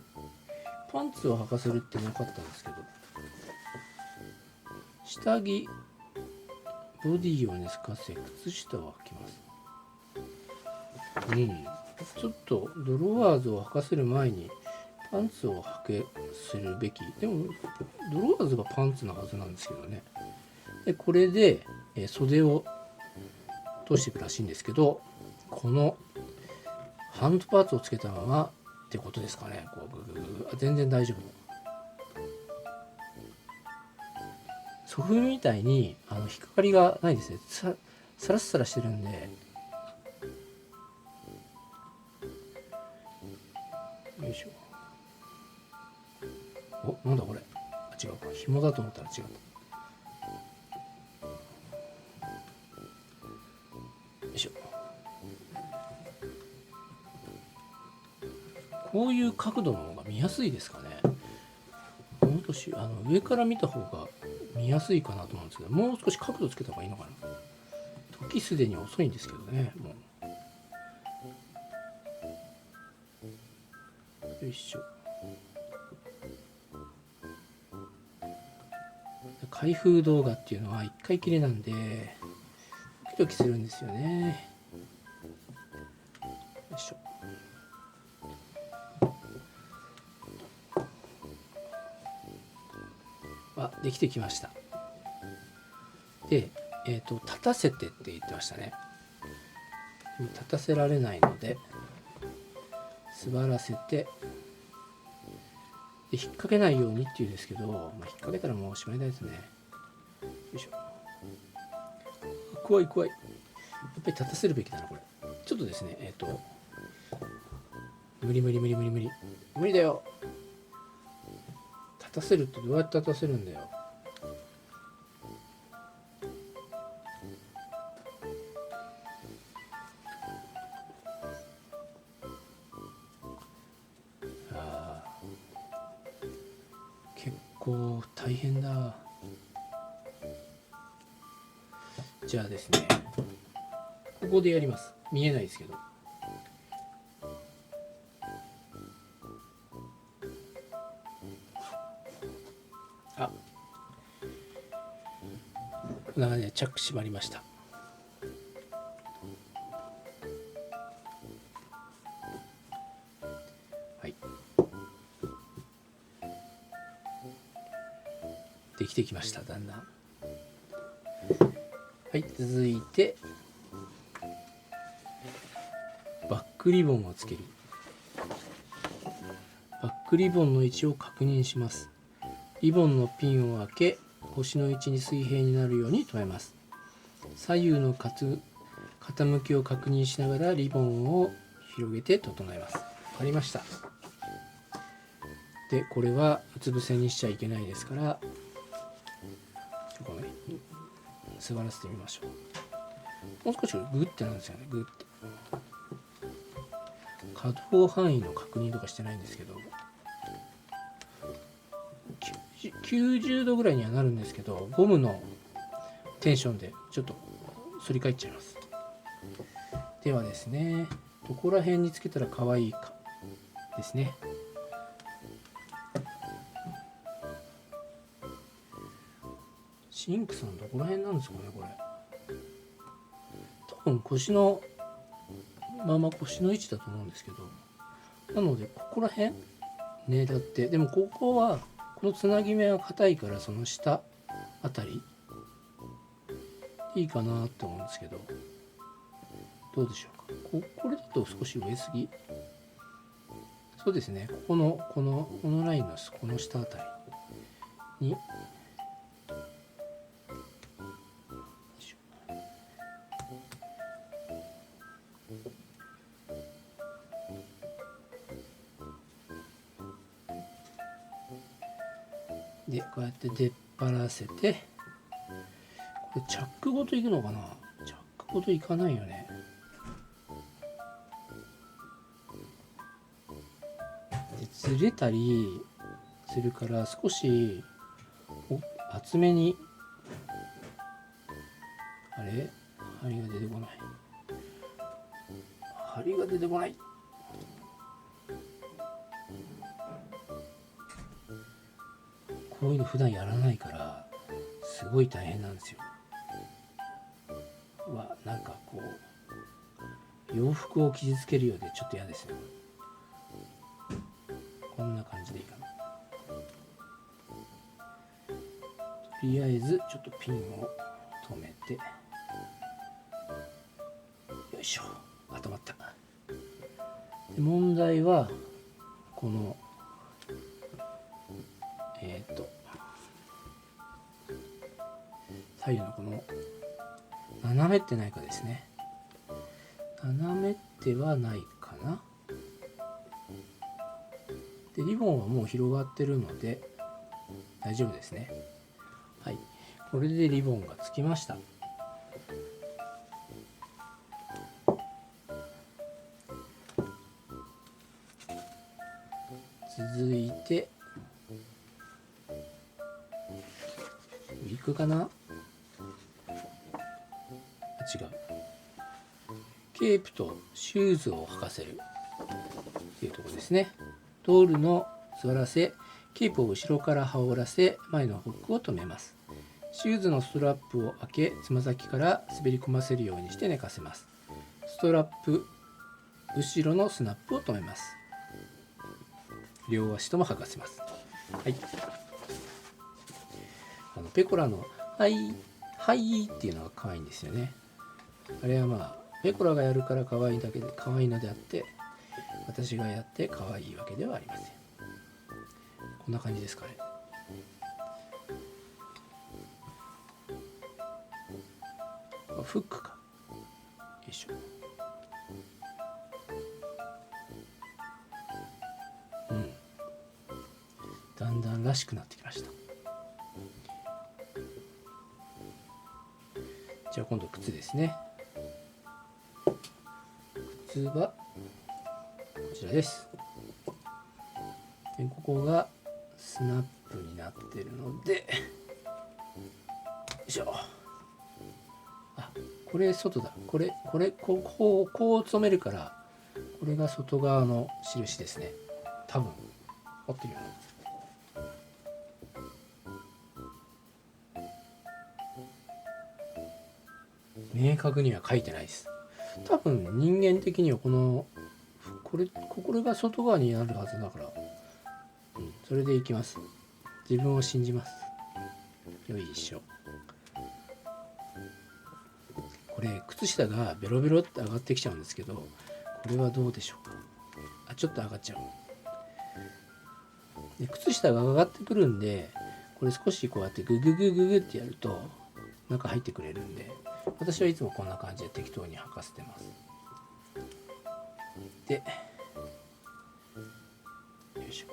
パンツを履かせるってなかったんですけど、下着ボディを寝かせ靴下を履きます。ちょっとドロワーズを履かせる前にパンツを履けするべき。でもドロワーズがパンツなはずなんですけどね。でこれで袖を通していくらしいんですけど、このハンドパーツをつけたままってことですかね。こうググググ、全然大丈夫。ソフビみたいに引っかかりがないですね。サラッサラしてるんで。よいしょ。なんだこれ。違うか、紐だと思ったら違った。よいしょ。こういう角度の方が見やすいですかね。もう少し上から見た方が見やすいかなと思うんですけど、もう少し角度つけた方がいいのかな。時すでに遅いんですけどね。もうよいしょ。開封動画っていうのは1回きりなんでドキドキするんですよね。よいしょ。できてきました。で、立たせてって言ってましたね。立たせられないので座らせて、で引っ掛けないようにっていうんですけど、引っ掛けたらもうおしまいですね。よいしょ。怖い。やっぱり立たせるべきだなこれ。ちょっとですね、無理だよ。立たせるってどうやって立たせるんだよ。結構大変だ。じゃあですね、ここでやります。見えないですけど。こんな感じでチャック閉まりました。きてきました。だんだん。はい、続いてバックリボンをつける。バックリボンの位置を確認します。リボンのピンを開け、腰の位置に水平になるように留めます。左右の傾きを確認しながらリボンを広げて整えます。わかりました。で、これはうつ伏せにしちゃいけないですから、ごめん、座らせてみましょう。もう少しグッてなんですよね。グッて。可動範囲の確認とかしてないんですけど、90度ぐらいにはなるんですけど、ゴムのテンションでちょっと反り返っちゃいます。ではですね、どこら辺につけたら可愛いかですね。シンクさんどこら辺なんですかね、これ。多分腰の腰の位置だと思うんですけど、なのでここら辺ね、だってでもここはこのつなぎ目が硬いから、その下あたりいいかなって思うんですけど、どうでしょうか。これだと少し上すぎ。そうですね、このラインのこの下あたりにで、こうやって出っ張らせて、これチャックごといくのかな。チャックごといかないよね。で、ずれたりするから少し厚めに、あれ、針が出てこない。針が出てこない。こういうの普段やらないからすごい大変なんですよ。なんかこう洋服を傷つけるようでちょっと嫌ですね。こんな感じでいいかな。とりあえずちょっとピンを止めて、よいしょ、固まった。で、問題はこの左右のこの斜めってないかですね。斜めってはないかな。で、リボンはもう広がってるので大丈夫ですね。はい、これでリボンがつきました。続いてウィッグかな。違う、ケープとシューズを履かせるっていうところですね。ドールの座らせ、ケープを後ろから羽織らせ、前のホックを留めます。シューズのストラップを開け、つま先から滑り込ませるようにして寝かせます。ストラップ後ろのスナップを留めます。両足とも剥がせます。はい、ペコラのはいはいっていうのが可愛いんですよね。あれはペコラがやるから可愛いだけで可愛いのであって、私がやって可愛いわけではありません。こんな感じですかね。フックか。よいしょ。だんだんらしくなってきました。じゃあ今度靴ですね。靴はこちらです。で、ここがスナップになってるので、よいしょ。これ外だ。こう染めるから、これが外側の印ですね。多分合ってるよね。明確には書いてないです。多分人間的にはこれが外側になるはずだから、それでいきます。自分を信じます。よいしょ。これ靴下がベロベロって上がってきちゃうんですけど、これはどうでしょうか。あ、ちょっと上がっちゃう。で靴下が上がってくるんで、これ少しこうやってグググググってやると中入ってくれるんで、私はいつもこんな感じで適当に履かせてます。で、よいしょ。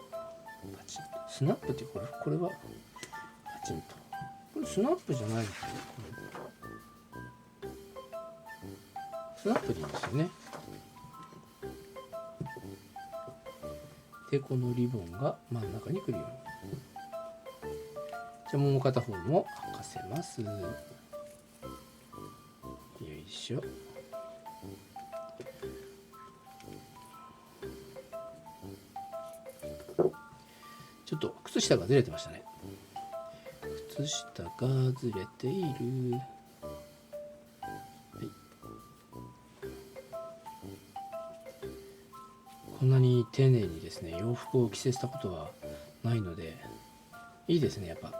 パチンと。スナップってこれはパチンと。これスナップじゃないですよ。スナップでいいんですよね。で、このリボンが真ん中に来るように。じゃあもう片方も履かせます。よいしょ。ちょっと靴下がずれてましたね。靴下がずれている。はい、こんなに丁寧にですね洋服を着せたことはないので、いいですね。やっぱ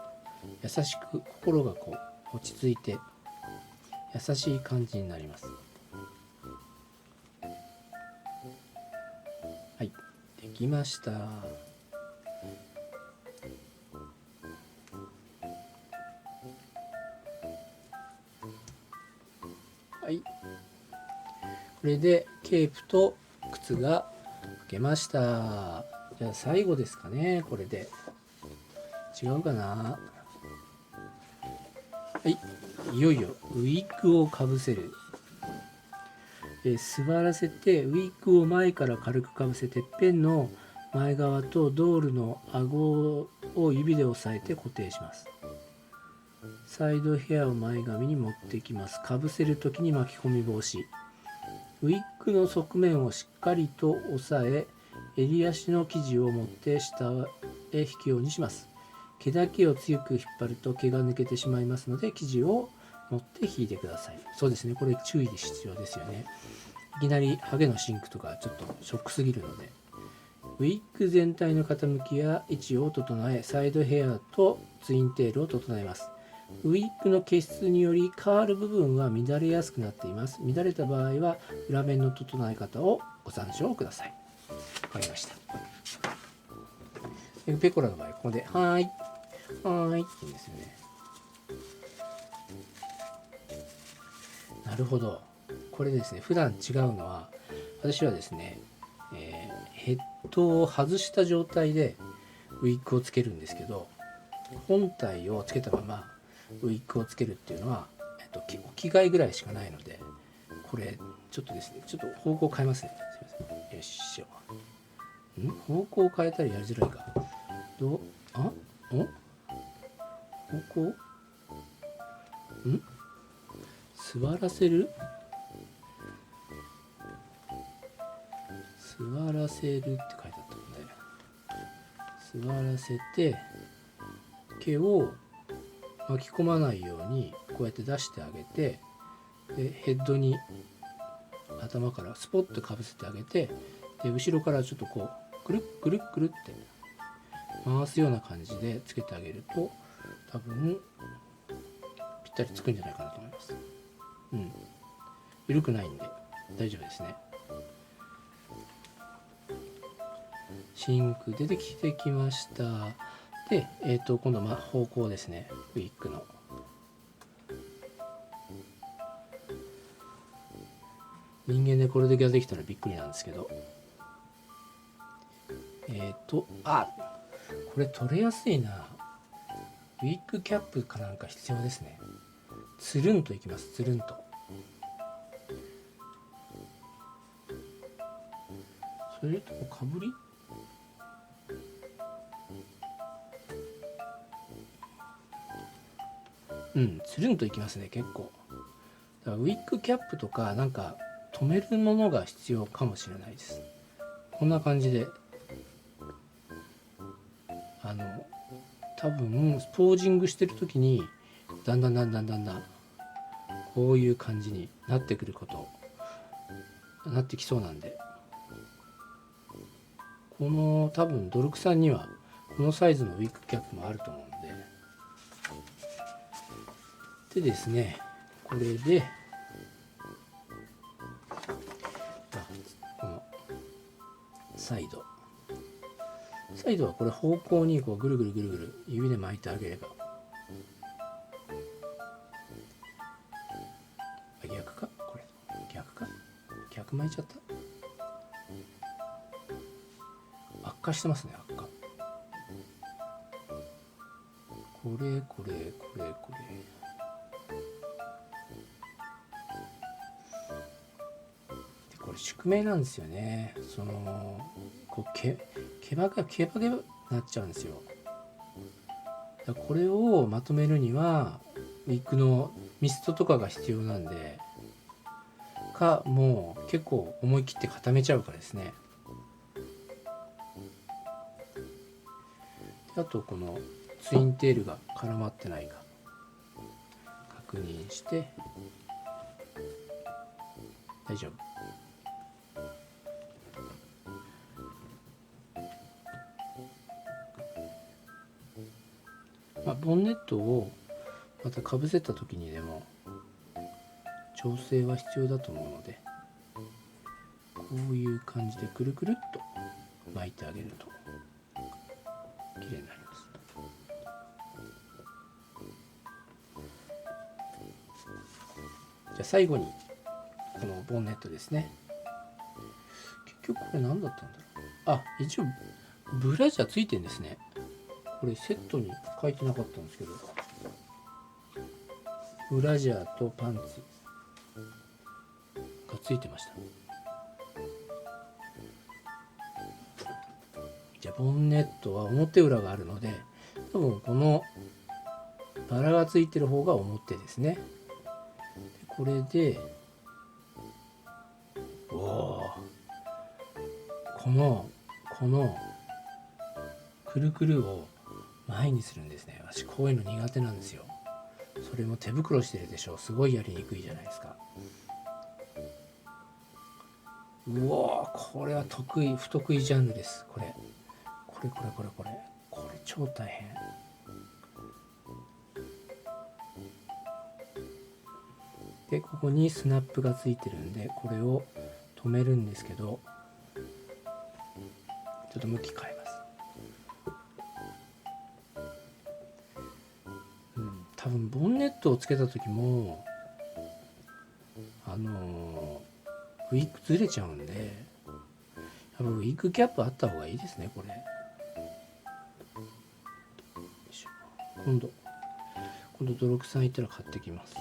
優しく心がこう落ち着いて優しい感じになります。はい、できました。はい、これでケープと靴が履けました。じゃあ最後ですかね。これで違うかな。はい、いよいよウィッグをかぶせる。座らせてウィッグを前から軽くかぶせ、てっぺんの前側とドールの顎を指で押さえて固定します。サイドヘアを前髪に持ってきます。かぶせるときに巻き込み防止。ウィッグの側面をしっかりと押さえ、襟足の生地を持って下へ引くようにします。毛だけを強く引っ張ると毛が抜けてしまいますので、生地を持って引いてください。そうですね、これ注意必要ですよね。いきなりハゲのシンクとかちょっとショックすぎるので。ウィッグ全体の傾きや位置を整え、サイドヘアとツインテールを整えます。ウィッグの毛質によりカール部分は乱れやすくなっています。乱れた場合は裏面の整え方をご参照ください。わかりました。ペコラの場合、ここではーい、はーいって言うんですよね。なるほど。これですね、普段違うのは、私はですね、ヘッドを外した状態でウィッグをつけるんですけど、本体をつけたままウィッグをつけるっていうのは、お着替えぐらいしかないので、これちょっとですね、ちょっと方向変えますね。すいません。よいしょ。方向を変えたらやりづらいか。どうあお方向座らせる座らせるって書いてあったんで、座らせて毛を巻き込まないようにこうやって出してあげて、でヘッドに頭からスポッとかぶせてあげて、で後ろからちょっとこうくるっくるっくるって回すような感じでつけてあげると、多分ぴったりつくんじゃないかなと思います。緩くないんで大丈夫ですね。シンク出てきてきました。で、今度は方向ですね。ウィッグの人間でこれだけができたらびっくりなんですけど、これ取れやすいな。ウィッグキャップかなんか必要ですね。つるんといきます。つるんと。それともかぶり、つるんといきますね。結構だからウィッグキャップとかなんか留めるものが必要かもしれないです。こんな感じで多分ポージングしてる時にだんだんこういう感じになってくることなってきそうなんで、この多分ドルクさんにはこのサイズのウィッグキャップもあると思うんで、でですね、これでこのサイドはこれ方向にこうぐるぐるぐるぐる指で巻いてあげれば、逆か、これ逆巻いちゃった。悪化してますね、悪化。これこれ宿命なんですよね。こう毛羽がなっちゃうんですよ。だからこれをまとめるにはウィッグのミストとかが必要なんで、もう結構思い切って固めちゃうからですね。あとこのツインテールが絡まってないか確認して大丈夫。ボンネットをまたかぶせた時にでも調整は必要だと思うので、こういう感じでくるくるっと巻いてあげると綺麗になります。じゃあ最後にこのボンネットですね。結局これ何だったんだろう。一応ブラジャーついてんですね。これセットに書いてなかったんですけど、ブラジャーとパンツがついてました。じゃあボンネットは表裏があるので、多分このバラがついてる方が表ですね。これでこのくるくるを前にするんですね。私こういうの苦手なんですよ。それも手袋してるでしょ。すごいやりにくいじゃないですか。これは不得意ジャンルです。これ超大変。でここにスナップがついてるんで、これを止めるんですけど、ちょっと向き変えます。多分ボンネットをつけた時もウィッグずれちゃうんで、多分ウィッグキャップあった方がいいですね。これ今度泥臭いったら買ってきます。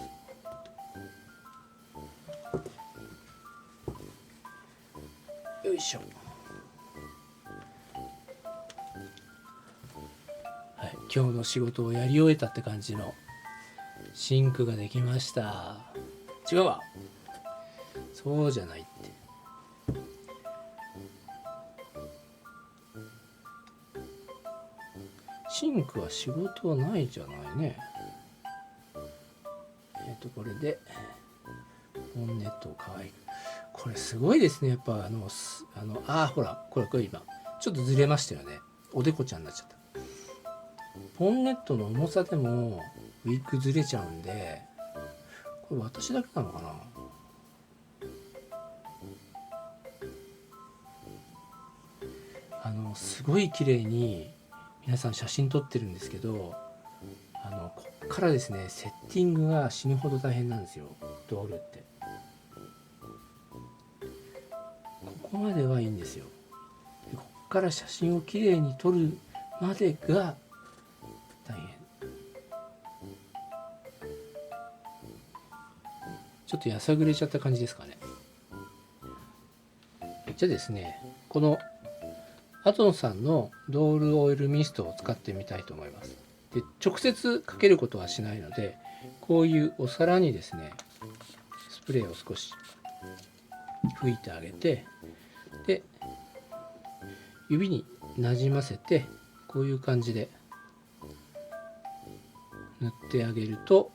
よいしょ。はい、今日の仕事をやり終えたって感じのシンクができました。違うわ、そうじゃないって。シンクは仕事はないじゃないね。これでボンネットを可愛く。これすごいですね。やっぱほらこれ今ちょっとずれましたよね。おでこちゃんになっちゃった。ボンネットの重さでもウィッグずれちゃうんで、これ私だけなのかな。すごい綺麗に皆さん写真撮ってるんですけど、こっからですねセッティングが死ぬほど大変なんですよ、ドールって。ここまではいいんですよ。でこっから写真を綺麗に撮るまでが大変。ちょっとやさぐれちゃった感じですかね。じゃあですね、このアトノさんのドールオイルミストを使ってみたいと思います。で直接かけることはしないので、こういうお皿にですねスプレーを少し拭いてあげて、で指になじませて、こういう感じで塗ってあげると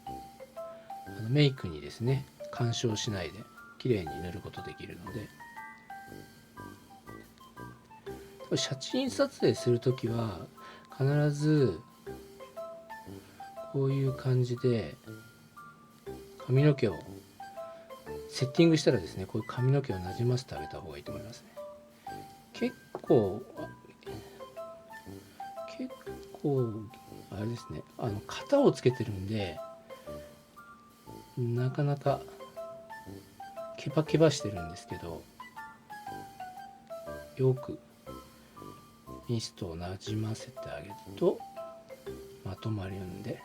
メイクにですね干渉しないで綺麗に塗ることできるので、写真撮影するときは必ずこういう感じで髪の毛をセッティングしたらですね、こういう髪の毛をなじませてあげた方がいいと思いますね。結構あれですね、型をつけてるんで、なかなかケバケバしてるんですけど、よくミストをなじませてあげるとまとまるんで、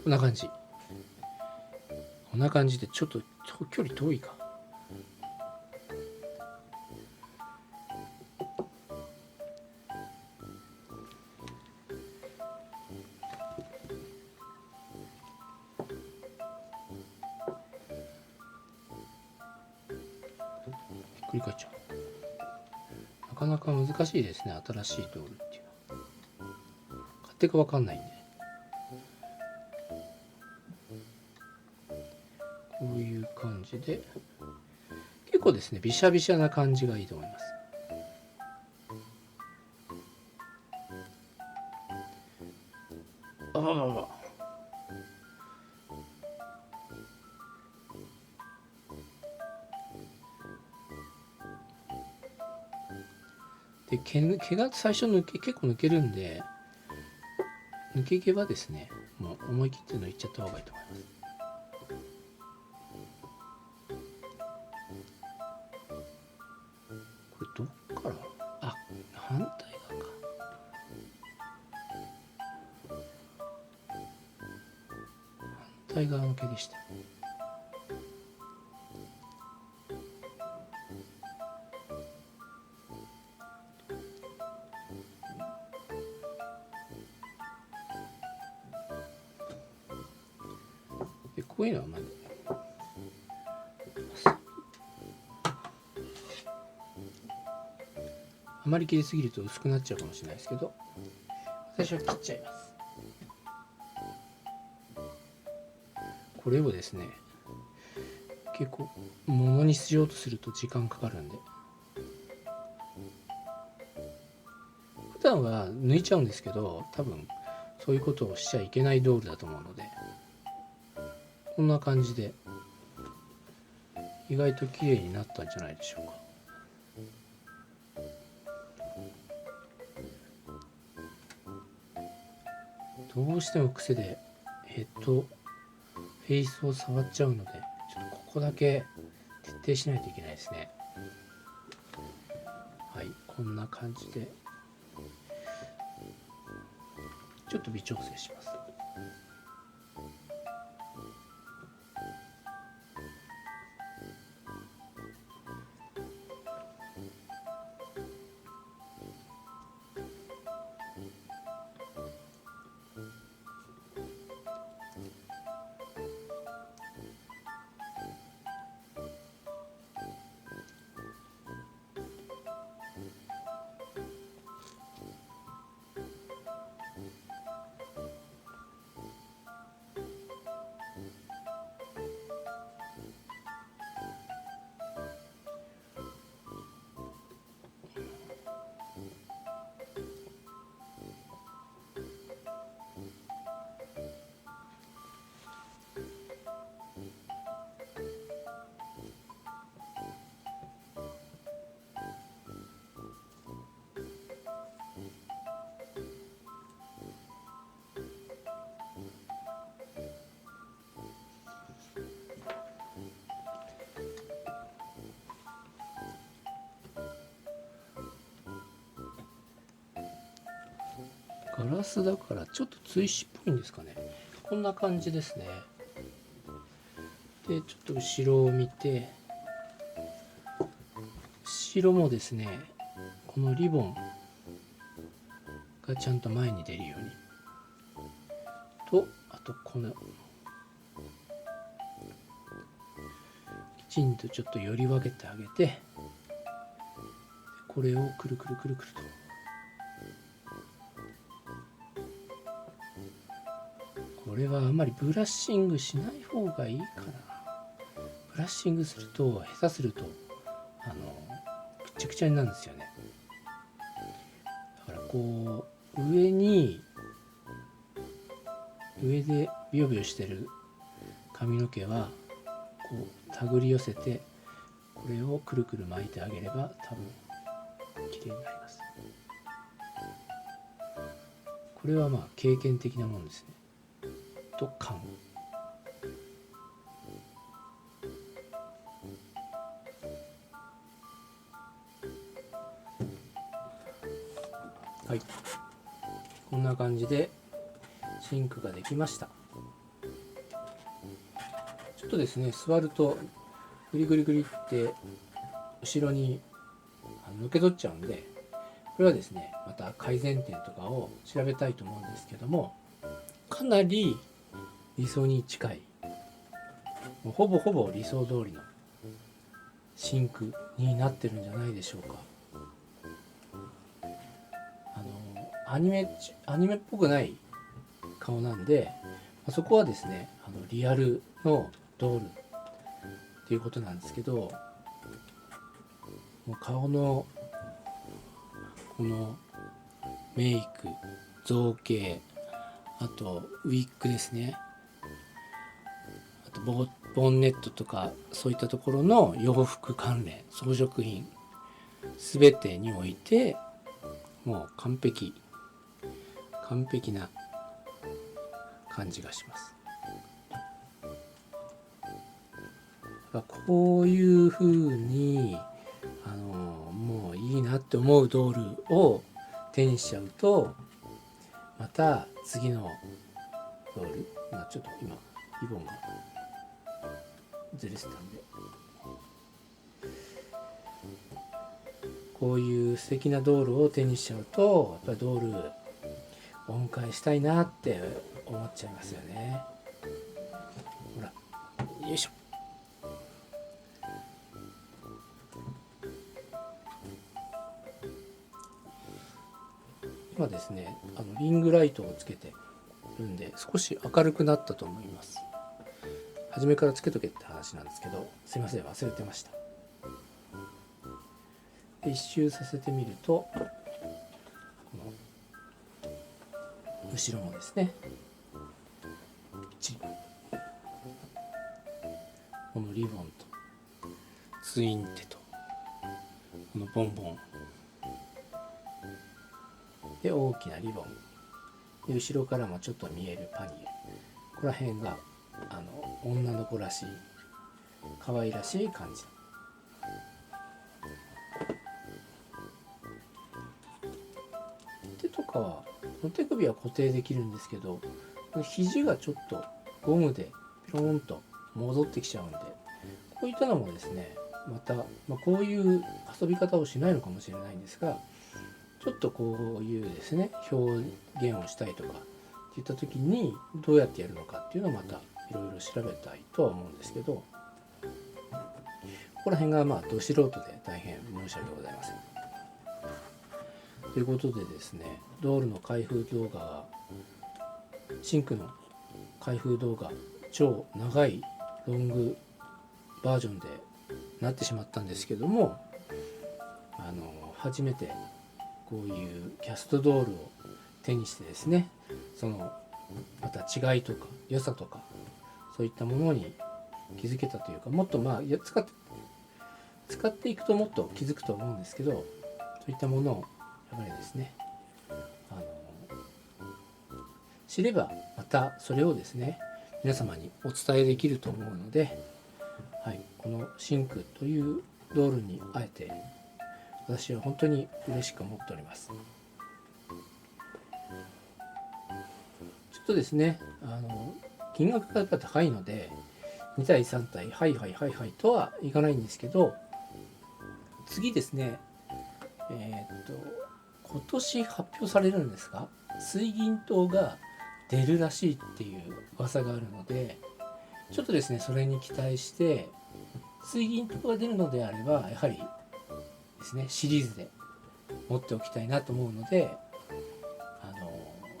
こんな感じで、ちょっと距離遠いか。ひっくり返っちゃう。なかなか難しいですね、新しい道具っていうのは。勝手か分かんないんで。こういう感じで、結構ですね、ビシャビシャな感じがいいと思います。あばばば。で、毛が最初結構抜けるんで、抜け毛はですね、もう思い切って抜いちゃった方がいいと思います。これどっから、あ、反対側か。反対側の毛でした。でこういうのはまずあまり切りすぎると薄くなっちゃうかもしれないですけど、最初は切っちゃいます。これをですね、結構物にしようとすると時間かかるんで、普段は抜いちゃうんですけど、多分そういうことをしちゃいけない道具だと思うので、こんな感じで意外と綺麗になったんじゃないでしょうか。どうしても癖でヘッドフェイスを触っちゃうので、ちょっとここだけ徹底しないといけないですね。はい、こんな感じでちょっと微調整します。ガラスだからちょっと追試っぽいんですかね。こんな感じですね。でちょっと後ろを見て、後ろもですね、このリボンがちゃんと前に出るようにと、あとこのきちんとちょっと寄り分けてあげて、これをくるくるくるくると、これはあんまりブラッシングしない方がいいかな。ブラッシングすると下手するとくっちゃくちゃになるんですよね。だからこう上でビヨビヨしてる髪の毛はこう手繰り寄せて、これをくるくる巻いてあげれば多分綺麗になります。これはまあ経験的なものですね。と感。はい、こんな感じでシンクができました。ちょっとですね、座るとグリグリグリって後ろに抜け取っちゃうんで、これはですね、また改善点とかを調べたいと思うんですけども、かなり理想に近い、もうほぼほぼ理想通りのシンクになってるんじゃないでしょうか。アニメっぽくない顔なんで、そこはですね、リアルのドールっていうことなんですけど、もう顔のこのメイク、造形、あとウィッグですね、あとボンネットとかそういったところの洋服関連、装飾品全てにおいてもう完璧な感じがします。こういう風にもういいなって思うドールを手にしちゃうと、また次のドール、ちょっと今リボンがずれてたんで、こういう素敵なドールを手にしちゃうと、やっぱりドールお迎えしたいなって思っちゃいますよね。ほら、よいしょ。今ですね、リングライトをつけてるんで少し明るくなったと思います。初めからつけとけって話なんですけど、すいません、忘れてました。で、一周させてみると、この後ろもですね、このリボンとツインテとこのボンボンで、大きなリボンで、後ろからもちょっと見えるパニエル、ここら辺が女の子らしい可愛らしい感じ。手とかは手首は固定できるんですけど、肘がちょっとゴムでピローンと戻ってきちゃうんで、こういったのもですね、また、こういう遊び方をしないのかもしれないんですが、ちょっとこういうですね、表現をしたいとかっていった時にどうやってやるのかっていうのをまたいろいろ調べたいとは思うんですけど、ここら辺がど素人で大変申し訳ございません。ということでですね、ドールの開封動画は、シンクの開封動画、超長いロングバージョンでなってしまったんですけども、初めてこういうキャストドールを手にしてですね、そのまた違いとか良さとかそういったものに気づけたというか、もっと使っていくともっと気づくと思うんですけど、そういったものをやっぱりですね、知ればまたそれをですね、皆様にお伝えできると思うので、はい、このシンクというドールにあえて私は本当に嬉しく思っております。ちょっとですね、金額がやっぱ高いので2体3体はいはいはいはいとはいかないんですけど、次ですね、今年発表されるんですが、水銀灯が出るらしいっていう噂があるので、ちょっとですねそれに期待して、水銀灯が出るのであればやはりですねシリーズで持っておきたいなと思うので、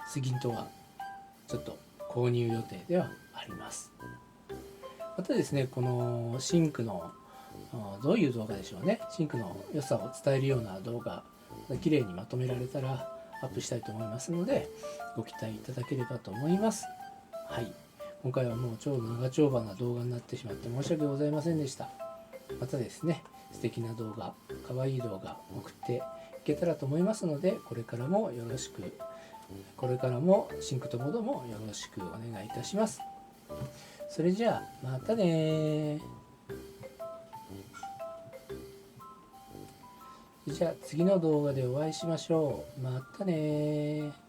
水銀灯はちょっと購入予定ではあります。またですね、このシンクのどういう動画でしょうね、シンクの良さを伝えるような動画綺麗にまとめられたらアップしたいと思いますので、ご期待いただければと思います。はい、今回はもう超長丁場な動画になってしまって申し訳ございませんでした。またですね、素敵な動画、可愛い動画送っていけたらと思いますので、これからもよろしく、これからもシンクとモードもよろしくお願いいたします。それじゃあまたね。じゃあ次の動画でお会いしましょう。またね。